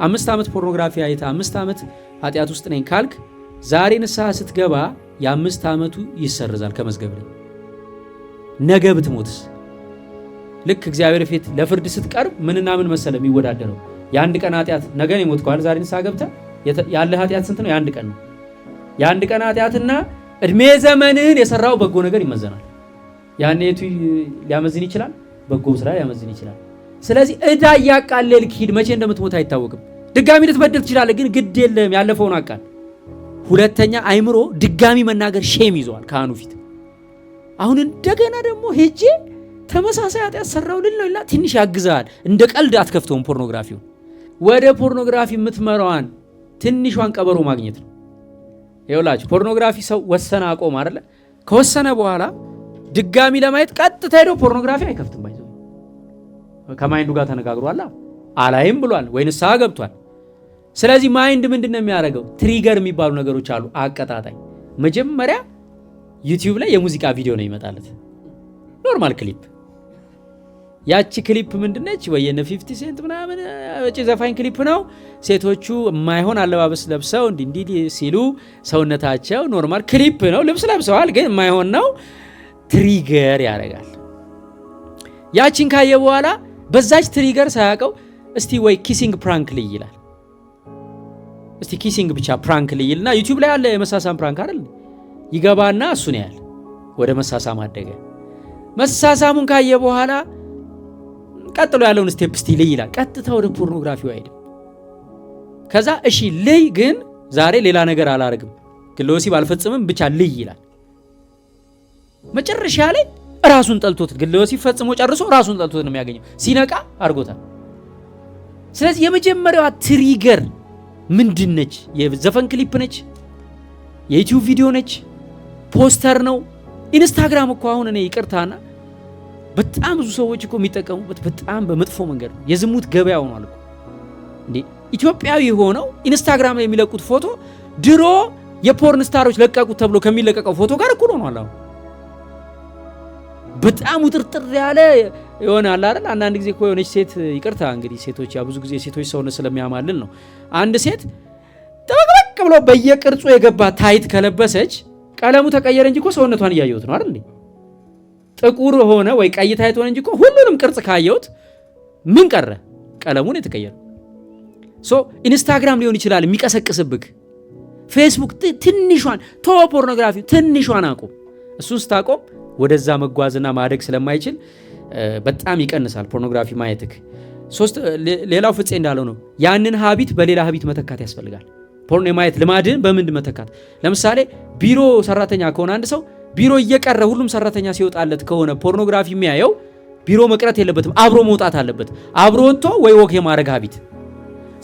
5 ዓመት ፖርኖግራፊ አይታ 5 ዓመት ኃጢአት ውስጥ ነኝ ካልክ ዛሬ ንስሐ ስትገባ የ5 ዓመቱ ይሰርዛል ከመዝገብ ላይ። ነገ ብትሞትስ? ልክ እግዚአብሔር ፊት ለፍርድ ስትቀርብ ምንና ምን መሰለ የሚወዳደረው? የአንድ ቀን ኃጢአት ነገ ነው የሞትከው። ዛሬ ንስሐ ገብተህ ያለ ኃጢአት ስንት ነው? የአንድ ቀን ነው። የአንድ ቀን ኃጢአትና እድሜ ዘመንህን የሰራው በጎ ነገር ይመዘናል። ያኔቱ ሊያመዝን ይችላል፣ በጎ ስራ ሊያመዝን ይችላል። ስለዚህ ዕዳ እያቃለልክ ሂድ። መቼ እንደምትሞት አይታወቅም። ድጋሚ ልትበድል ትችላለህ፣ ግን ግድ የለም ያለፈውን አቃል። ሁለተኛ አይምሮ ድጋሚ መናገር ሼም ይዘዋል ካህኑ ፊት። አሁን እንደገና ደግሞ ሄጄ ተመሳሳይ ኃጢአት ሰራው ልል ነው ይላል። ትንሽ ያግዛል። እንደ ቀልድ አትከፍተውም ፖርኖግራፊውን። ወደ ፖርኖግራፊ የምትመራዋን ትንሿን ቀበሮ ማግኘት ነው። ይኸውላችሁ ፖርኖግራፊ ሰው ወሰነ አቆም አይደለ? ከወሰነ በኋላ ድጋሚ ለማየት ቀጥታ ሄዶ ፖርኖግራፊ አይከፍትም። ባይዘው ከማይንዱ ጋር ተነጋግሯል፣ አላይም ብሏል ወይ ንስሐ ገብቷል። ስለዚህ ማይንድ ምንድነው የሚያደርገው? ትሪገር የሚባሉ ነገሮች አሉ። አቀጣጣይ መጀመሪያ ዩቲዩብ ላይ የሙዚቃ ቪዲዮ ነው ይመጣለት፣ ኖርማል ክሊፕ። ያቺ ክሊፕ ምንድነች? ወይ የነ 50 ሴንት ምናምን ወጪ ዘፋኝ ክሊፕ ነው። ሴቶቹ የማይሆን አለባበስ ለብሰው እንዲህ ሲሉ ሰውነታቸው ኖርማል ክሊፕ ነው፣ ልብስ ለብሰዋል፣ ግን የማይሆን ነው። ትሪገር ያደርጋል። ያቺን ካየ በኋላ በዛች ትሪገር ሳያውቀው እስቲ ወይ ኪሲንግ ፕራንክ ልይ ይላል። እስቲ ኪሲንግ ብቻ ፕራንክ ልይ ይልና ዩቲዩብ ላይ ያለ የመሳሳም ፕራንክ አይደል? ይገባና እሱን ያያል። ወደ መሳሳም አደገ። መሳሳሙን ካየ በኋላ ቀጥሎ ያለውን ስቴፕ እስቲ ልይ ይላል። ቀጥታ ወደ ፖርኖግራፊው አይደለም። ከዛ እሺ ልይ፣ ግን ዛሬ ሌላ ነገር አላረግም፣ ግለ ወሲብ አልፈጽምም፣ ብቻ ልይ ይላል። መጨረሻ ላይ ራሱን ጠልቶት ግለ ወሲብ ፈጽሞ ጨርሶ ራሱን ጠልቶት ነው የሚያገኘው። ሲነቃ አድርጎታል። ስለዚህ የመጀመሪያዋ ትሪገር ምንድነች? የዘፈን ክሊፕ ነች? የዩቲዩብ ቪዲዮ ነች? ፖስተር ነው? ኢንስታግራም እኮ አሁን እኔ ይቅርታና በጣም ብዙ ሰዎች እኮ የሚጠቀሙበት በጣም በመጥፎ መንገድ ነው። የዝሙት ገበያ ሆኗል እኮ እንዴ! ኢትዮጵያዊ ሆነው ኢንስታግራም ላይ የሚለቁት ፎቶ ድሮ የፖርን ስታሮች ለቀቁት ተብሎ ከሚለቀቀው ፎቶ ጋር እኩል ሆኗል። አሁን በጣም ውጥርጥር ያለ ይሆናል አይደል? አንዳንድ ጊዜ እኮ የሆነች ሴት ይቅርታ እንግዲህ ሴቶች ብዙ ጊዜ ሴቶች ሰውነት ስለሚያማልል ነው። አንድ ሴት ጠበቅ ብሎ በየቅርጹ የገባ ታይት ከለበሰች ቀለሙ ተቀየረ እንጂ እኮ ሰውነቷን እያየሁት ነው አይደል? ጥቁር ሆነ ወይ ቀይ ታይት ሆነ እንጂ እኮ ሁሉንም ቅርጽ ካየሁት ምን ቀረ? ቀለሙን የተቀየረ። ኢንስታግራም ሊሆን ይችላል የሚቀሰቅስብክ። ፌስቡክ ትንሿን ፖርኖግራፊ ትንሿን አቁም። እሱን ስታቆም ወደዛ መጓዝና ማደግ ስለማይችል በጣም ይቀንሳል ፖርኖግራፊ ማየትክ። ሌላው ፍፄ እንዳለው ነው። ያንን ሀቢት በሌላ ሀቢት መተካት ያስፈልጋል። ፖርኖ የማየት ልማድን በምንድ መተካት? ለምሳሌ ቢሮ ሰራተኛ ከሆነ አንድ ሰው ቢሮ እየቀረ ሁሉም ሰራተኛ ሲወጣለት ከሆነ ፖርኖግራፊ የሚያየው ቢሮ መቅረት የለበትም፣ አብሮ መውጣት አለበት። አብሮ ወጥቶ ወይ ወክ የማድረግ ሀቢት።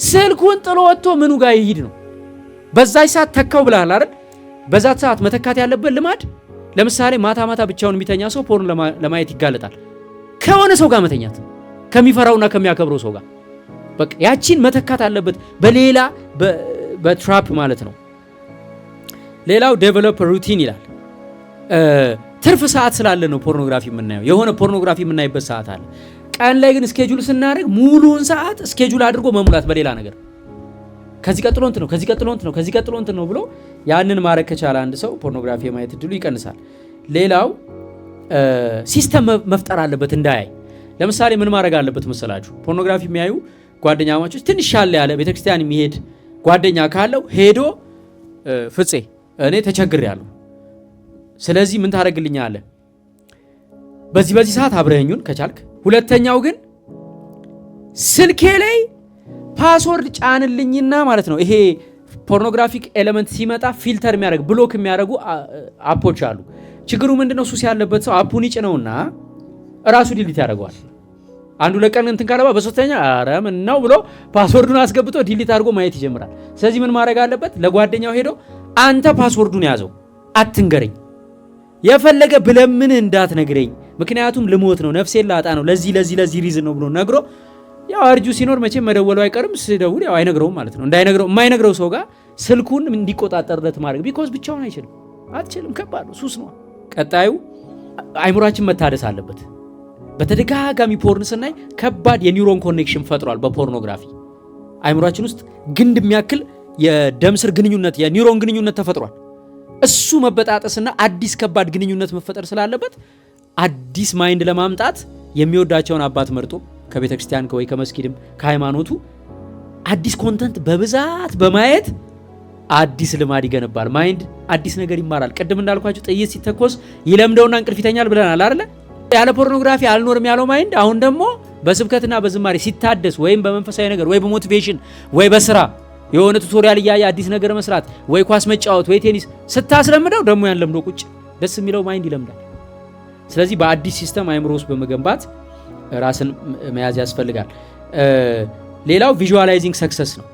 ስልኩን ጥሎ ወጥቶ ምኑ ጋር ይሂድ ነው? በዛች ሰዓት ተካው ብለሃል አይደል? በዛት ሰዓት መተካት ያለበት ልማድ። ለምሳሌ ማታ ማታ ብቻውን የሚተኛ ሰው ፖርን ለማየት ይጋለጣል። ከሆነ ሰው ጋር መተኛት፣ ከሚፈራውና ከሚያከብረው ሰው ጋር በቃ ያቺን መተካት አለበት በሌላ በትራፕ ማለት ነው። ሌላው ዴቨሎፕ ሩቲን ይላል። ትርፍ ሰዓት ስላለ ነው ፖርኖግራፊ የምናየው። የሆነ ፖርኖግራፊ የምናይበት ሰዓት አለ። ቀን ላይ ግን ስኬጁል ስናደርግ ሙሉውን ሰዓት ስኬጁል አድርጎ መሙላት በሌላ ነገር። ከዚህ ቀጥሎ እንት ነው፣ ከዚህ ቀጥሎ እንት ነው፣ ከዚህ ቀጥሎ እንት ነው ብሎ ያንን ማድረግ ከቻለ አንድ ሰው ፖርኖግራፊ የማየት እድሉ ይቀንሳል። ሌላው ሲስተም መፍጠር አለበት እንዳያይ። ለምሳሌ ምን ማድረግ አለበት መሰላችሁ? ፖርኖግራፊ የሚያዩ ጓደኛማቾች ትንሽ ያለ ቤተክርስቲያን የሚሄድ ጓደኛ ካለው ሄዶ ፍፄ እኔ ተቸግሬያለሁ፣ ስለዚህ ምን ታደርግልኛለህ? በዚህ ሰዓት አብረኸኙን ከቻልክ። ሁለተኛው ግን ስልኬ ላይ ፓስወርድ ጫንልኝና ማለት ነው። ይሄ ፖርኖግራፊክ ኤሌመንት ሲመጣ ፊልተር የሚያደርግ ብሎክ የሚያደርጉ አፖች አሉ። ችግሩ ምንድነው? ሱስ ያለበት ሰው አፑን ይጭነውና ራሱ ዲሊት ያደርገዋል። አንዱ ለቀን እንትን ካለባ በሶስተኛ ኧረ ምን ነው ብሎ ፓስወርዱን አስገብቶ ዲሊት አድርጎ ማየት ይጀምራል። ስለዚህ ምን ማድረግ አለበት? ለጓደኛው ሄዶ አንተ ፓስወርዱን ያዘው፣ አትንገረኝ፣ የፈለገ ብለምን እንዳትነግረኝ፣ ምክንያቱም ልሞት ነው፣ ነፍሴን ላጣ ነው፣ ለዚህ ሪዝን ነው ብሎ ነግሮ ያው አርጁ ሲኖር መቼም መደወሉ አይቀርም። ስደውል ያው አይነግረውም ማለት ነው። እንዳይነግረው የማይነግረው ሰው ጋር ስልኩን እንዲቆጣጠርለት ማድረግ ቢኮዝ ብቻውን አትችልም። ከባድ ነው፣ ሱስ ነው። ቀጣዩ አይምሯችን መታደስ አለበት። በተደጋጋሚ ፖርን ስናይ ከባድ የኒውሮን ኮኔክሽን ፈጥሯል። በፖርኖግራፊ አይምሯችን ውስጥ ግንድ የሚያክል የደም ስር ግንኙነት የኒውሮን ግንኙነት ተፈጥሯል። እሱ መበጣጠስና አዲስ ከባድ ግንኙነት መፈጠር ስላለበት አዲስ ማይንድ ለማምጣት የሚወዳቸውን አባት መርጦ ከቤተ ክርስቲያን ወይ ከመስጊድም ከሃይማኖቱ አዲስ ኮንተንት በብዛት በማየት አዲስ ልማድ ይገነባል። ማይንድ አዲስ ነገር ይማራል። ቅድም እንዳልኳችሁ ጥይት ሲተኮስ ይለምደውና እንቅልፍ ይተኛል ብለናል አይደል? ያለ ፖርኖግራፊ አልኖርም ያለው ማይንድ አሁን ደግሞ በስብከትና በዝማሬ ሲታደስ ወይም በመንፈሳዊ ነገር ወይ በሞቲቬሽን ወይ በስራ የሆነ ቱቶሪያል እያየ አዲስ ነገር መስራት ወይ ኳስ መጫወት ወይ ቴኒስ ስታስለምደው ደግሞ ያን ለምዶ ቁጭ ደስ የሚለው ማይንድ ይለምዳል። ስለዚህ በአዲስ ሲስተም አይምሮ ውስጥ በመገንባት ራስን መያዝ ያስፈልጋል። ሌላው ቪዥዋላይዚንግ ሰክሰስ ነው።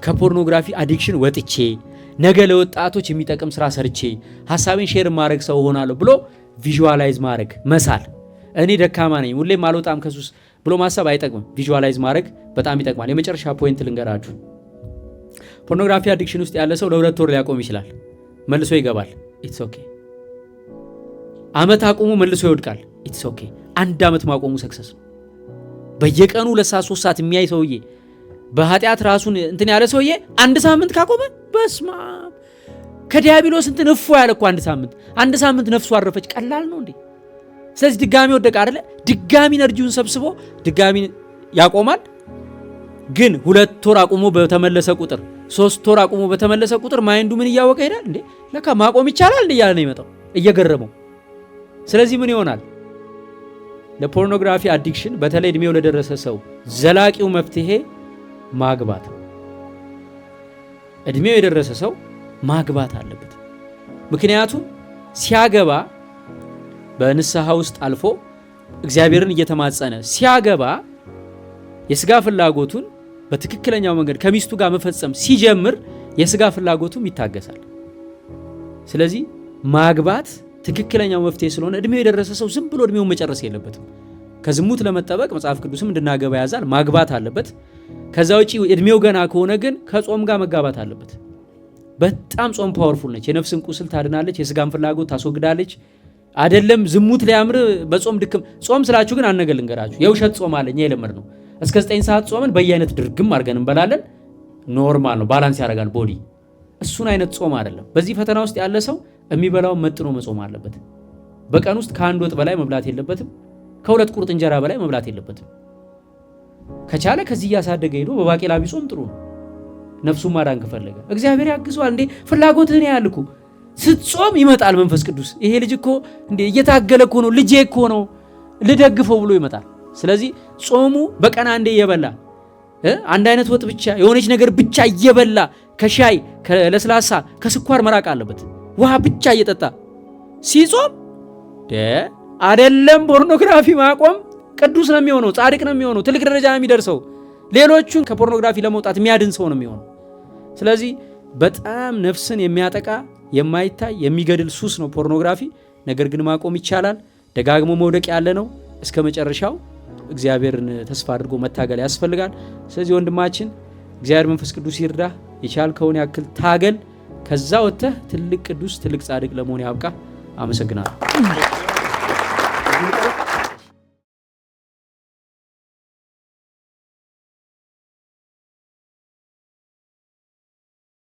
ከፖርኖግራፊ አዲክሽን ወጥቼ ነገ ለወጣቶች የሚጠቅም ስራ ሰርቼ ሐሳቤን ሼር ማድረግ ሰው ሆናለሁ ብሎ ቪዥዋላይዝ ማድረግ መሳል። እኔ ደካማ ነኝ ሁሌም አልወጣም ከሱስ ብሎ ማሰብ አይጠቅምም። ቪዥዋላይዝ ማድረግ በጣም ይጠቅማል። የመጨረሻ ፖይንት ልንገራችሁ። ፖርኖግራፊ አዲክሽን ውስጥ ያለ ሰው ለ2 ወር ሊያቆም ይችላል፣ መልሶ ይገባል። ኢትስ ኦኬ። አመት አቁሙ መልሶ ይወድቃል። ኢትስ ኦኬ። 1 አመት ማቆሙ ሰክሰስ ነው። በየቀኑ 2 ሰዓት 3 ሰዓት የሚያይ ሰውዬ በኃጢአት ራሱን እንትን ያለ ሰውዬ 1 ሳምንት ካቆመ በስማ ከዲያብሎስ እንትን እፎ ያለ እኮ 1 ሳምንት ነፍሱ አረፈች። ቀላል ነው እንዴ? ስለዚህ ድጋሚ ወደቀ አይደለ? ድጋሚ ኤነርጂውን ሰብስቦ ድጋሚ ያቆማል። ግን 2 ወር አቁሞ በተመለሰ ቁጥር 3 ወር አቁሞ በተመለሰ ቁጥር ማይንዱ ምን እያወቀ ይሄዳል? እንዴ ለካ ማቆም ይቻላል እያለ ነው የሚመጣው እየገረመው። ስለዚህ ምን ይሆናል? ለፖርኖግራፊ አዲክሽን በተለይ እድሜው ለደረሰ ሰው ዘላቂው መፍትሄ ማግባት። እድሜው የደረሰ ሰው ማግባት አለበት። ምክንያቱም ሲያገባ በንስሐ ውስጥ አልፎ እግዚአብሔርን እየተማጸነ ሲያገባ የስጋ ፍላጎቱን በትክክለኛው መንገድ ከሚስቱ ጋር መፈጸም ሲጀምር የስጋ ፍላጎቱም ይታገሳል። ስለዚህ ማግባት ትክክለኛው መፍትሄ ስለሆነ እድሜው የደረሰ ሰው ዝም ብሎ እድሜውን መጨረስ የለበትም። ከዝሙት ለመጠበቅ መጽሐፍ ቅዱስም እንድናገባ ያዛል፣ ማግባት አለበት። ከዛ ውጪ እድሜው ገና ከሆነ ግን ከጾም ጋር መጋባት አለበት። በጣም ጾም ፓወርፉል ነች። የነፍስን ቁስል ታድናለች፣ የስጋን ፍላጎት ታስወግዳለች። አይደለም ዝሙት ሊያምር በጾም ድክም። ጾም ስላችሁ ግን አንገል ልንገራችሁ፣ የውሸት ጾም አለኛ የለመድ ነው። እስከ 9 ሰዓት ጾምን በየአይነት ድርግም አድርገን እንበላለን። ኖርማል ነው፣ ባላንስ ያደርጋል ቦዲ። እሱን አይነት ጾም አይደለም። በዚህ ፈተና ውስጥ ያለ ሰው የሚበላውን መጥኖ መጾም አለበት። በቀን ውስጥ ከ1 ወጥ በላይ መብላት የለበትም። ከ2 ቁርጥ እንጀራ በላይ መብላት የለበትም። ከቻለ ከዚህ እያሳደገ ሄዶ በባቄላ ቢጾም ጥሩ ነው። ነፍሱን ማዳን ከፈለገ እግዚአብሔር ያግዘዋል። እንዴ ፍላጎትህን ያልኩ ስትጾም ይመጣል መንፈስ ቅዱስ። ይሄ ልጅ እኮ እንዴ እየታገለ እኮ ነው፣ ልጄ እኮ ነው፣ ልደግፈው ብሎ ይመጣል። ስለዚህ ጾሙ በቀን አንዴ እየበላ አንድ አይነት ወጥ ብቻ የሆነች ነገር ብቻ እየበላ ከሻይ ከለስላሳ ከስኳር መራቅ አለበት። ውሃ ብቻ እየጠጣ ሲጾም አይደለም ፖርኖግራፊ ማቆም ቅዱስ ነው የሚሆነው፣ ጻድቅ ነው የሚሆነው፣ ትልቅ ደረጃ ነው የሚደርሰው። ሌሎቹን ከፖርኖግራፊ ለመውጣት የሚያድን ሰው ነው የሚሆነው። ስለዚህ በጣም ነፍስን የሚያጠቃ የማይታይ የሚገድል ሱስ ነው ፖርኖግራፊ። ነገር ግን ማቆም ይቻላል። ደጋግሞ መውደቅ ያለ ነው። እስከ መጨረሻው እግዚአብሔርን ተስፋ አድርጎ መታገል ያስፈልጋል። ስለዚህ ወንድማችን እግዚአብሔር መንፈስ ቅዱስ ይርዳ። የቻልከውን ያክል ታገል። ከዛ ወጥተህ ትልቅ ቅዱስ ትልቅ ጻድቅ ለመሆን ያብቃ። አመሰግናለሁ።